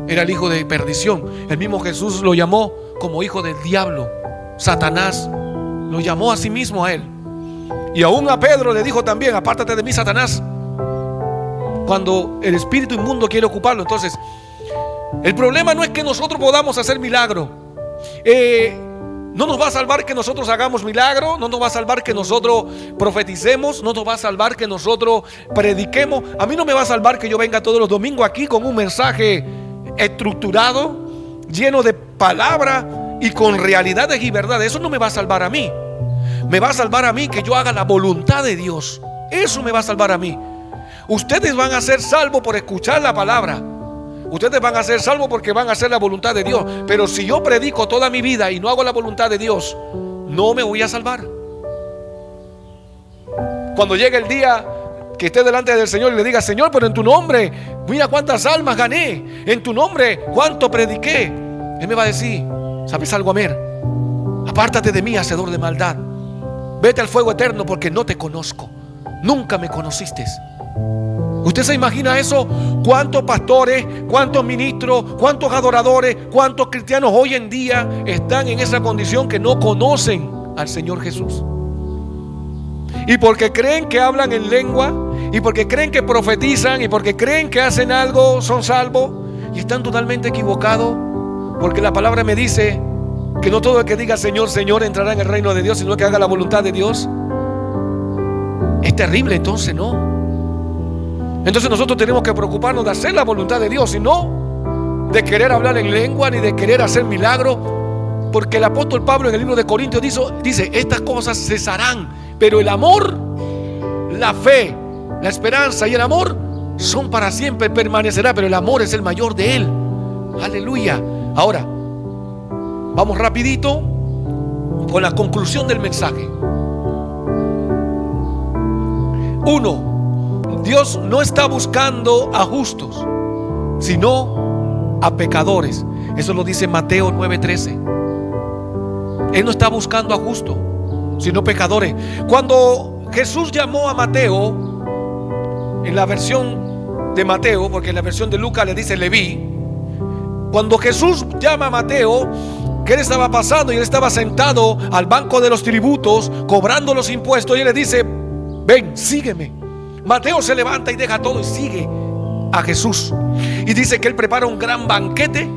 Era el hijo de perdición. El mismo Jesús lo llamó como hijo del diablo. Satanás lo llamó a sí mismo a él. Y aún a Pedro le dijo también, apártate de mí, Satanás, cuando el espíritu inmundo quiere ocuparlo. Entonces, el problema no es que nosotros podamos hacer milagros. No nos va a salvar que nosotros hagamos milagros, no nos va a salvar que nosotros profeticemos, no nos va a salvar que nosotros prediquemos. A mí no me va a salvar que yo venga todos los domingos aquí con un mensaje estructurado, lleno de palabra y con realidades y verdades. Eso no me va a salvar a mí. Me va a salvar a mí que yo haga la voluntad de Dios. Eso me va a salvar a mí. Ustedes van a ser salvos por escuchar la palabra. Ustedes van a ser salvos porque van a hacer la voluntad de Dios. Pero si yo predico toda mi vida y no hago la voluntad de Dios, no me voy a salvar. Cuando llegue el día que esté delante del Señor y le diga: Señor, pero en tu nombre, mira cuántas almas gané, en tu nombre cuánto prediqué, Él me va a decir: ¿sabes algo, Amer? Apártate de mí, hacedor de maldad. Vete al fuego eterno, porque no te conozco. Nunca me conociste. ¿Usted se imagina eso? ¿Cuántos pastores, cuántos ministros, cuántos adoradores, cuántos cristianos hoy en día están en esa condición que no conocen al Señor Jesús? Y porque creen que hablan en lengua, y porque creen que profetizan, y porque creen que hacen algo, son salvos, y están totalmente equivocados, porque la palabra me dice que no todo el que diga Señor, Señor entrará en el reino de Dios, sino que haga la voluntad de Dios. Es terrible, entonces, ¿no? Entonces nosotros tenemos que preocuparnos de hacer la voluntad de Dios, y no de querer hablar en lengua ni de querer hacer milagros, porque el apóstol Pablo en el libro de Corintios dice: estas cosas cesarán, pero el amor, la fe, la esperanza y el amor son para siempre, permanecerá, pero el amor es el mayor de Él. Aleluya. Ahora vamos rapidito con la conclusión del mensaje. 1. Dios no está buscando a justos, sino a pecadores. Eso lo dice Mateo 9:13. Él no está buscando a justos, sino pecadores. Cuando Jesús llamó a Mateo, en la versión de Mateo, porque en la versión de Lucas le dice Leví, cuando Jesús llama a Mateo, que él estaba pasando y él estaba sentado al banco de los tributos, cobrando los impuestos, y él le dice: ven, sígueme. Mateo se levanta y deja todo y sigue a Jesús. Y dice que él prepara un gran banquete,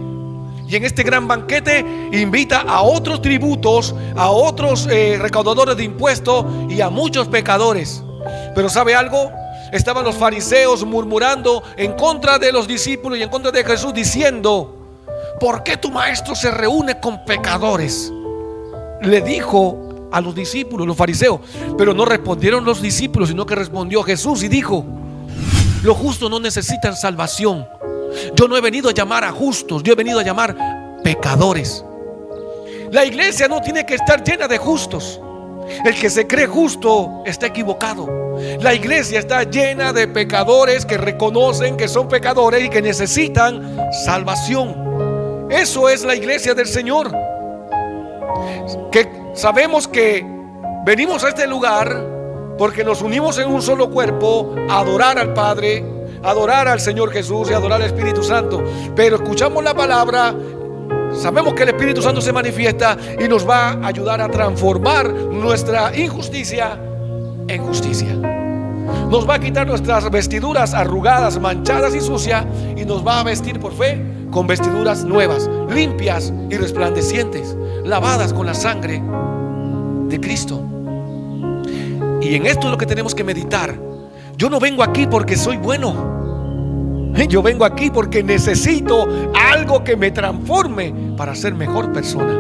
y en este gran banquete invita a otros tributos, a otros recaudadores de impuestos y a muchos pecadores. Pero ¿sabe algo? Estaban los fariseos murmurando en contra de los discípulos y en contra de Jesús, diciendo: ¿por qué tu maestro se reúne con pecadores? Le dijo a los discípulos, los fariseos. Pero no respondieron los discípulos, sino que respondió Jesús y dijo: los justos no necesitan salvación. Yo no he venido a llamar a justos, yo he venido a llamar pecadores. La iglesia no tiene que estar llena de justos. El que se cree justo está equivocado. La iglesia está llena de pecadores que reconocen que son pecadores y que necesitan salvación. Eso es la iglesia del Señor, que sabemos que venimos a este lugar porque nos unimos en un solo cuerpo a adorar al Padre, a adorar al Señor Jesús y a adorar al Espíritu Santo. Pero escuchamos la palabra, sabemos que el Espíritu Santo se manifiesta y nos va a ayudar a transformar nuestra injusticia en justicia. Nos va a quitar nuestras vestiduras arrugadas, manchadas y sucias, y nos va a vestir por fe con vestiduras nuevas, limpias y resplandecientes, lavadas con la sangre de Cristo. Y en esto es lo que tenemos que meditar. Yo no vengo aquí porque soy bueno. Yo vengo aquí porque necesito algo que me transforme para ser mejor persona.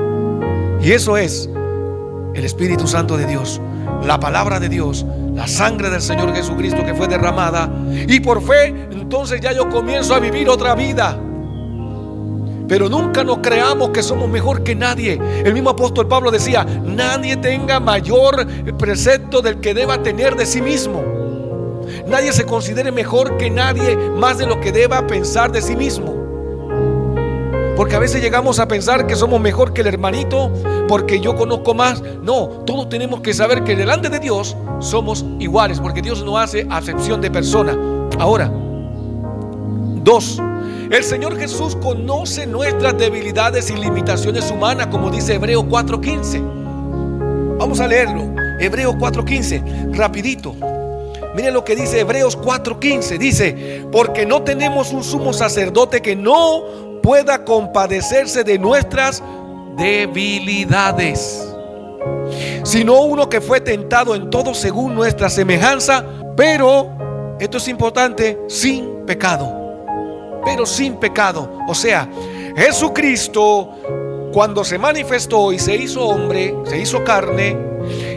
Y eso es el Espíritu Santo de Dios, la palabra de Dios, la sangre del Señor Jesucristo que fue derramada. Y por fe, entonces ya yo comienzo a vivir otra vida. Pero nunca nos creamos que somos mejor que nadie. El mismo apóstol Pablo decía: nadie tenga mayor precepto del que deba tener de sí mismo. Nadie se considere mejor que nadie, más de lo que deba pensar de sí mismo. Porque a veces llegamos a pensar que somos mejor que el hermanito porque yo conozco más. No, todos tenemos que saber que delante de Dios somos iguales, porque Dios no hace acepción de persona. Ahora, 2. El Señor Jesús conoce nuestras debilidades y limitaciones humanas, como dice Hebreos 4:15. Vamos a leerlo. Hebreos 4:15, rapidito. Miren lo que dice Hebreos 4:15. Dice: porque no tenemos un sumo sacerdote que no pueda compadecerse de nuestras debilidades, sino uno que fue tentado en todo según nuestra semejanza, pero, esto es importante, sin pecado. Pero sin pecado. O sea, Jesucristo, cuando se manifestó y se hizo hombre, se hizo carne,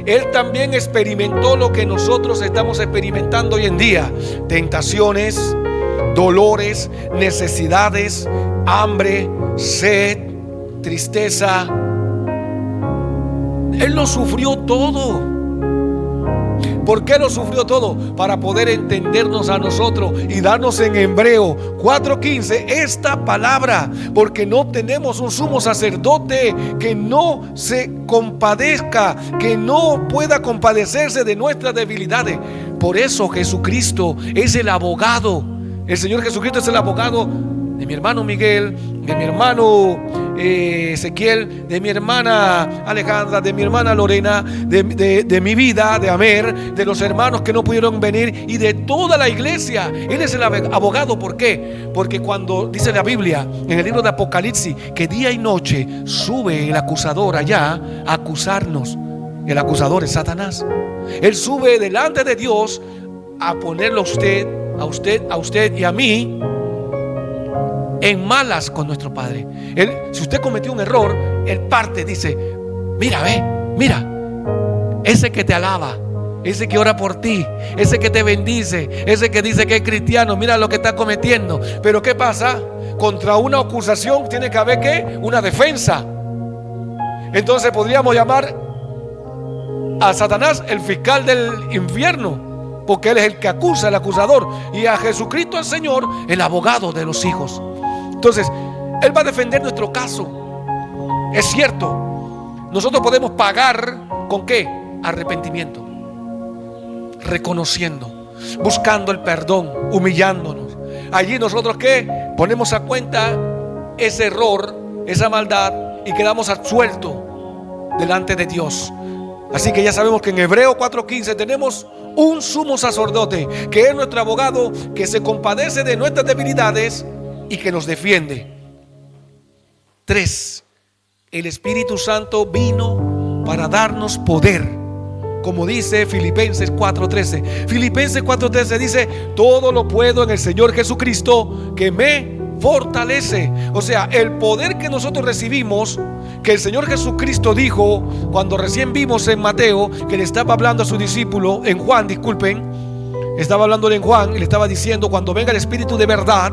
Él también experimentó lo que nosotros estamos experimentando hoy en día: tentaciones, dolores, necesidades, hambre, sed, tristeza. Él lo sufrió todo. ¿Por qué lo sufrió todo? Para poder entendernos a nosotros y darnos en Hebreo 4:15 esta palabra: porque no tenemos un sumo sacerdote que no se compadezca, que no pueda compadecerse de nuestras debilidades. Por eso Jesucristo es el abogado. El Señor Jesucristo es el abogado de mi hermano Miguel, de mi hermano Ezequiel, de mi hermana Alejandra, de mi hermana Lorena, de mi vida, de Amer, de los hermanos que no pudieron venir y de toda la iglesia. Él es el abogado. ¿Por qué? Porque cuando dice la Biblia en el libro de Apocalipsis que día y noche sube el acusador allá a acusarnos, el acusador es Satanás. Él sube delante de Dios a ponerlo a usted y a mí en malas con nuestro Padre. Si usted cometió un error, Él parte, dice: mira, ese que te alaba, ese que ora por ti, ese que te bendice, ese que dice que es cristiano, mira lo que está cometiendo. Pero ¿qué pasa? Contra una acusación tiene que haber ¿qué? Una defensa. Entonces podríamos llamar a Satanás el fiscal del infierno, porque él es el que acusa, el acusador, y a Jesucristo el Señor, el abogado de los hijos. Entonces, Él va a defender nuestro caso. Es cierto, nosotros podemos pagar ¿con qué? Arrepentimiento, reconociendo, buscando el perdón, humillándonos. Allí nosotros ¿qué? Ponemos a cuenta ese error, esa maldad, y quedamos absueltos delante de Dios. Así que ya sabemos que en Hebreo 4:15 tenemos un sumo sacerdote que es nuestro abogado, que se compadece de nuestras debilidades y que nos defiende. 3. El Espíritu Santo vino para darnos poder, como dice Filipenses 4:13. Filipenses 4:13 dice: todo lo puedo en el Señor Jesucristo que me fortalece. O sea, el poder que nosotros recibimos, que el Señor Jesucristo dijo cuando recién vimos en Mateo, que le estaba hablando a su discípulo, en Juan, estaba hablándole en Juan y le estaba diciendo: cuando venga el Espíritu de verdad,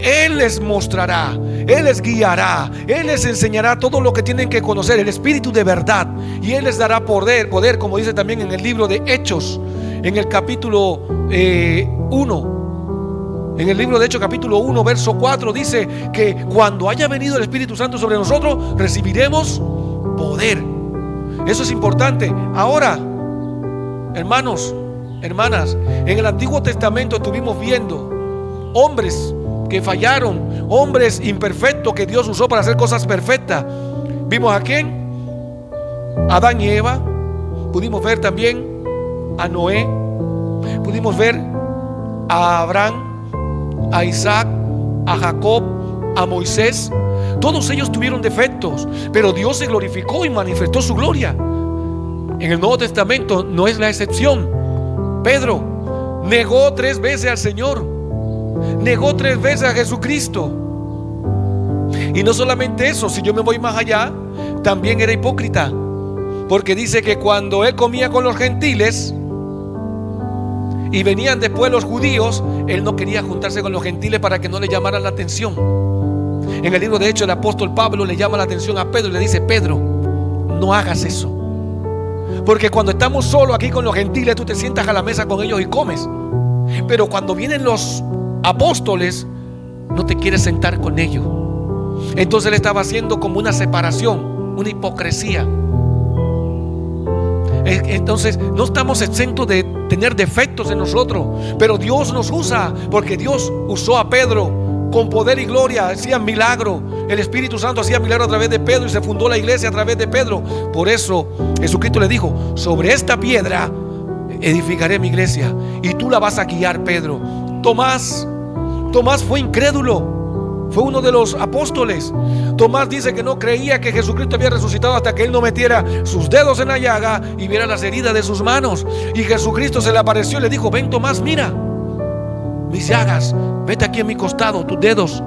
Él les mostrará, Él les guiará, Él les enseñará todo lo que tienen que conocer, el Espíritu de verdad, y Él les dará poder, como dice también en el libro de Hechos, en el capítulo 1. En el libro de Hechos capítulo 1 verso 4 dice que cuando haya venido el Espíritu Santo sobre nosotros, recibiremos poder. Eso es importante. Ahora, hermanos, hermanas, en el Antiguo Testamento estuvimos viendo hombres que fallaron, hombres imperfectos que Dios usó para hacer cosas perfectas. ¿Vimos a quién? Adán y Eva. Pudimos ver también a Noé. Pudimos ver a Abraham, a Isaac, a Jacob, a Moisés. Todos ellos tuvieron defectos, pero Dios se glorificó y manifestó su gloria. En el Nuevo Testamento no es la excepción. Pedro negó 3 veces al Señor, negó 3 veces a Jesucristo. Y no solamente eso, si yo me voy más allá, también era hipócrita, porque dice que cuando él comía con los gentiles y venían después los judíos, él no quería juntarse con los gentiles para que no le llamaran la atención. En el libro de Hechos, el apóstol Pablo le llama la atención a Pedro y le dice: Pedro, no hagas eso, porque cuando estamos solos aquí con los gentiles, tú te sientas a la mesa con ellos y comes, pero cuando vienen los apóstoles, no te quieres sentar con ellos. Entonces él estaba haciendo como una separación, una hipocresía. Entonces no estamos exentos de tener defectos en nosotros, pero Dios nos usa, porque Dios usó a Pedro con poder y gloria, hacía milagro. El Espíritu Santo hacía milagro a través de Pedro y se fundó la iglesia a través de Pedro. Por eso Jesucristo le dijo: sobre esta piedra edificaré mi iglesia y tú la vas a guiar, Pedro. Tomás fue incrédulo. Fue uno de los apóstoles. Tomás dice que no creía que Jesucristo había resucitado hasta que él no metiera sus dedos en la llaga y viera las heridas de sus manos. Y Jesucristo se le apareció y le dijo: ven, Tomás, mira mis llagas, vete aquí en mi costado, tus dedos.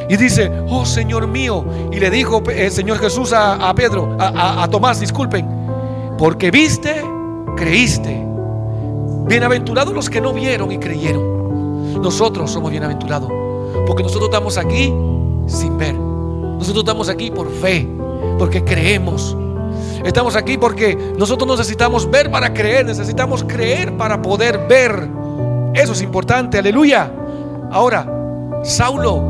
Y dice: oh Señor mío. Y le dijo el Señor Jesús a Pedro, a Tomás, disculpen, porque viste, creíste. Bienaventurados los que no vieron y creyeron. Nosotros somos bienaventurados porque nosotros estamos aquí sin ver. Nosotros estamos aquí por fe, porque creemos. Estamos aquí porque nosotros no necesitamos ver para creer, necesitamos creer para poder ver. Eso es importante, aleluya. Ahora, Saulo,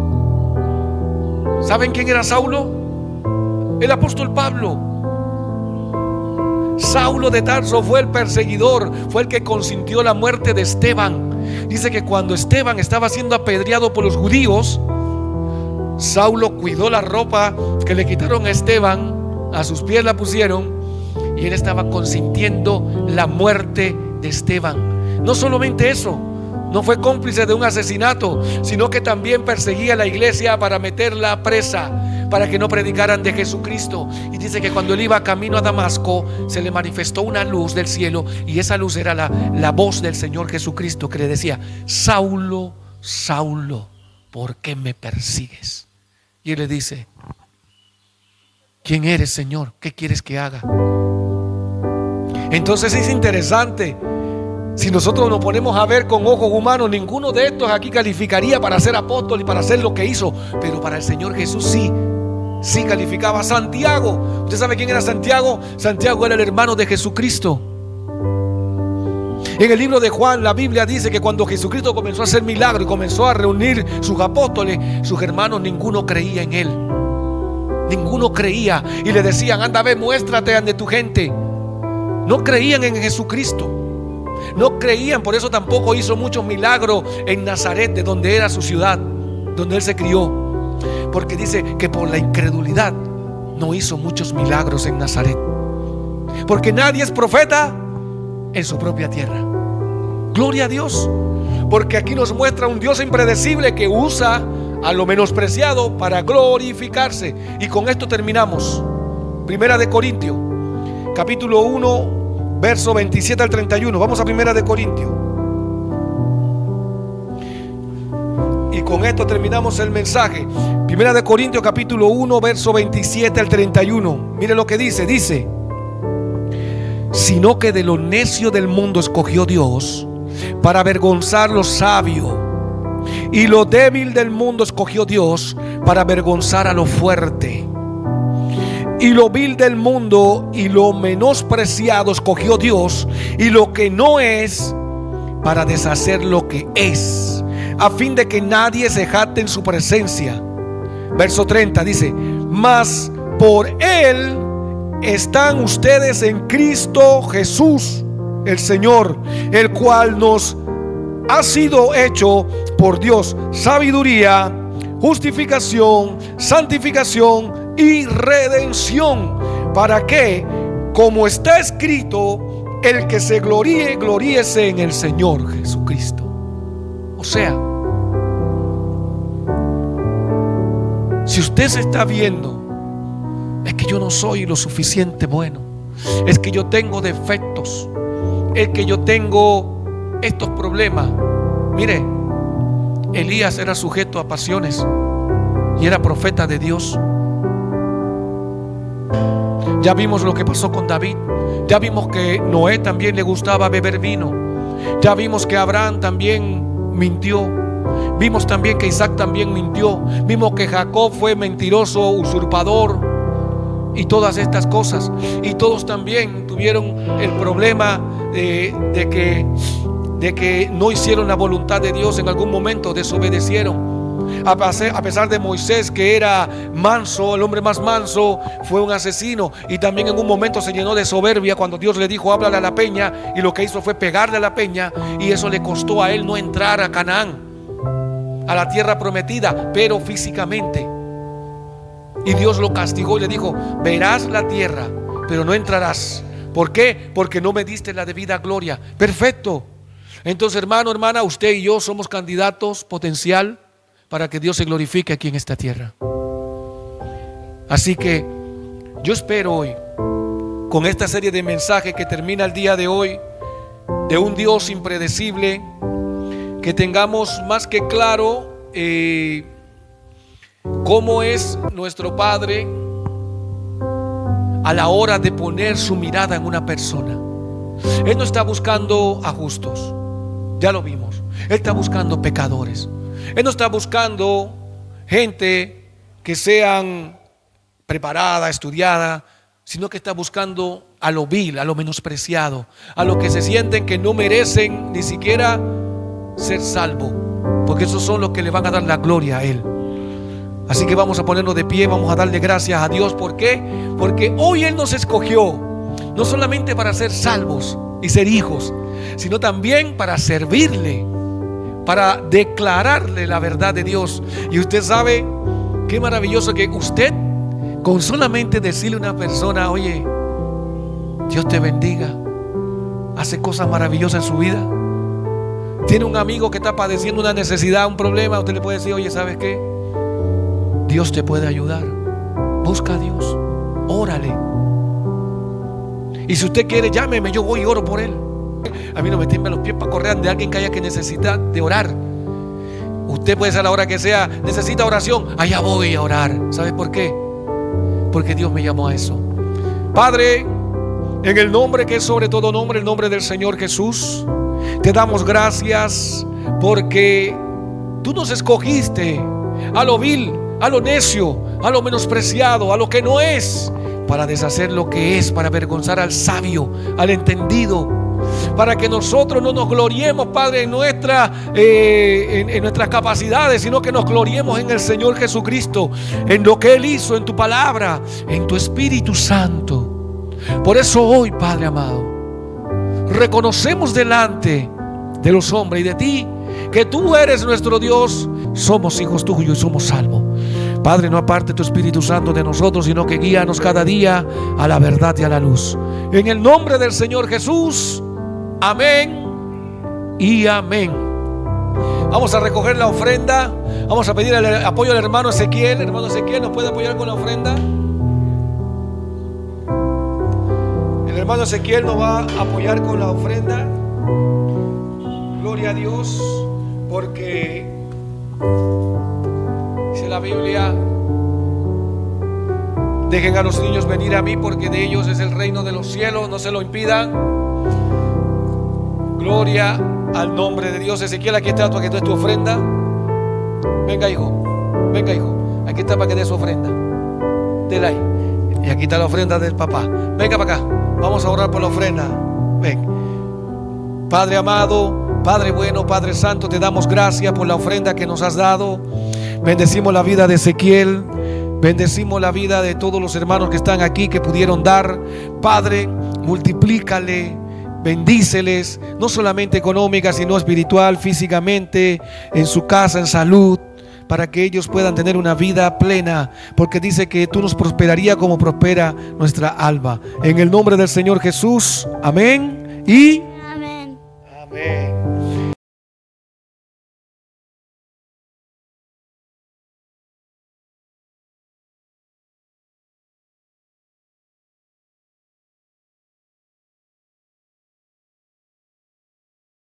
¿saben quién era Saulo? El apóstol Pablo. Saulo de Tarso fue el perseguidor, fue el que consintió la muerte de Esteban. Dice que cuando Esteban estaba siendo apedreado por los judíos, Saulo cuidó la ropa que le quitaron a Esteban, a sus pies la pusieron, y él estaba consintiendo la muerte de Esteban. No solamente eso, no fue cómplice de un asesinato, sino que también perseguía a la iglesia para meterla presa, para que no predicaran de Jesucristo. Y dice que cuando él iba camino a Damasco, se le manifestó una luz del cielo, y esa luz era la voz del Señor Jesucristo, que le decía: Saulo, Saulo, ¿por qué me persigues? Y él le dice: ¿quién eres, Señor? ¿Qué quieres que haga? Entonces es interesante. Si nosotros nos ponemos a ver con ojos humanos, ninguno de estos aquí calificaría para ser apóstol y para hacer lo que hizo, pero para el Señor Jesús sí calificaba. Santiago, ¿usted sabe quién era Santiago? Santiago era el hermano de Jesucristo. En el libro de Juan, la Biblia dice que cuando Jesucristo comenzó a hacer milagros y comenzó a reunir sus apóstoles, sus hermanos, ninguno creía en él. Ninguno creía, y le decían: anda, ve, muéstrate ante tu gente. No creían en Jesucristo. No creían, por eso tampoco hizo muchos milagros en Nazaret, de donde era su ciudad, donde él se crió. Porque dice que por la incredulidad no hizo muchos milagros en Nazaret. Porque nadie es profeta en su propia tierra. Gloria a Dios. Porque aquí nos muestra un Dios impredecible que usa a lo menospreciado para glorificarse. Y con esto terminamos. Primera de Corintios, capítulo 1, verso 27 al 31. Vamos a Primera de Corintios. Y con esto terminamos el mensaje. Primera de Corintios, capítulo 1, verso 27 al 31. Mire lo que dice. Dice: sino que de lo necio del mundo escogió Dios para avergonzar lo sabio, y lo débil del mundo escogió Dios para avergonzar a lo fuerte. Y lo vil del mundo y lo menospreciado escogió Dios, y lo que no es, para deshacer lo que es, a fin de que nadie se jacte en su presencia. Verso 30 dice: mas por él están ustedes en Cristo Jesús, el Señor, el cual nos ha sido hecho por Dios sabiduría, justificación, santificación y redención, para que, como está escrito, el que se gloríe, gloríese en el Señor Jesucristo. O sea, si usted se está viendo: es que yo no soy lo suficiente bueno, es que yo tengo defectos, es que yo tengo estos problemas. Mire, Elías era sujeto a pasiones y era profeta de Dios. Ya vimos lo que pasó con David. Ya vimos que Noé también le gustaba beber vino. Ya vimos que Abraham también mintió. Vimos también que Isaac también mintió. Vimos que Jacob fue mentiroso, usurpador y todas estas cosas. Y todos también tuvieron el problema de que no hicieron la voluntad de Dios. En algún momento desobedecieron. A pesar de Moisés, que era manso, el hombre más manso, fue un asesino. Y también en un momento se llenó de soberbia cuando Dios le dijo: háblale a la peña. Y lo que hizo fue pegarle a la peña. Y eso le costó a él no entrar a Canaán, a la tierra prometida, pero físicamente. Y Dios lo castigó y le dijo: verás la tierra, pero no entrarás. ¿Por qué? Porque no me diste la debida gloria. Perfecto. Entonces, hermano, hermana, usted y yo somos candidatos potencial para que Dios se glorifique aquí en esta tierra. Así que yo espero hoy, con esta serie de mensajes que termina el día de hoy, de un Dios impredecible, que tengamos más que claro cómo es nuestro Padre a la hora de poner su mirada en una persona. Él no está buscando a justos, ya lo vimos. Él está buscando pecadores. Él no está buscando gente que sean preparada, estudiada, sino que está buscando a lo vil, a lo menospreciado, a los que se sienten que no merecen ni siquiera ser salvos, porque esos son los que le van a dar la gloria a Él. Así que vamos a ponernos de pie, vamos a darle gracias a Dios. ¿Por qué? Porque hoy Él nos escogió, no solamente para ser salvos y ser hijos, sino también para servirle, para declararle la verdad de Dios. Y usted sabe qué maravilloso que usted, con solamente decirle a una persona: oye, Dios te bendiga, hace cosas maravillosas en su vida. Tiene un amigo que está padeciendo una necesidad, un problema, usted le puede decir: oye, ¿sabes qué? Dios te puede ayudar. Busca a Dios, órale. Y si usted quiere, llámeme, yo voy y oro por él. A mí no me tiemblan los pies para correr de alguien que haya que necesitar de orar. Usted puede ser a la hora que sea, necesita oración, allá voy a orar. ¿Sabe por qué? Porque Dios me llamó a eso. Padre, en el nombre que es sobre todo nombre, el nombre del Señor Jesús, te damos gracias porque tú nos escogiste a lo vil, a lo necio, a lo menospreciado, a lo que no es, para deshacer lo que es, para avergonzar al sabio, al entendido, para que nosotros no nos gloriemos, Padre, en nuestras capacidades, sino que nos gloriemos en el Señor Jesucristo, en lo que Él hizo, en tu palabra, en tu Espíritu Santo. Por eso hoy, Padre amado, reconocemos delante de los hombres y de ti que tú eres nuestro Dios. Somos hijos tuyos y somos salvos. Padre, no aparte tu Espíritu Santo de nosotros, sino que guíanos cada día a la verdad y a la luz. En el nombre del Señor Jesús, amén y amén. Vamos a recoger la ofrenda. Vamos a pedir el apoyo al hermano Ezequiel. Hermano Ezequiel, ¿nos puede apoyar con la ofrenda? El hermano Ezequiel nos va a apoyar con la ofrenda. Gloria a Dios, porque dice la Biblia: dejen a los niños venir a mí, porque de ellos es el reino de los cielos. No se lo impidan. Gloria al nombre de Dios. Ezequiel, aquí está tu ofrenda. Venga, hijo. Venga, hijo. Aquí está para que dé su ofrenda. Dela ahí. Y aquí está la ofrenda del papá. Venga para acá. Vamos a orar por la ofrenda. Ven. Padre amado, Padre bueno, Padre santo, te damos gracias por la ofrenda que nos has dado. Bendecimos la vida de Ezequiel. Bendecimos la vida de todos los hermanos que están aquí, que pudieron dar. Padre, multiplícale, bendíceles, no solamente económica, sino espiritual, físicamente, en su casa, en salud, para que ellos puedan tener una vida plena, porque dice que tú nos prosperaría como prospera nuestra alma. En el nombre del Señor Jesús, amén y amén. Amén.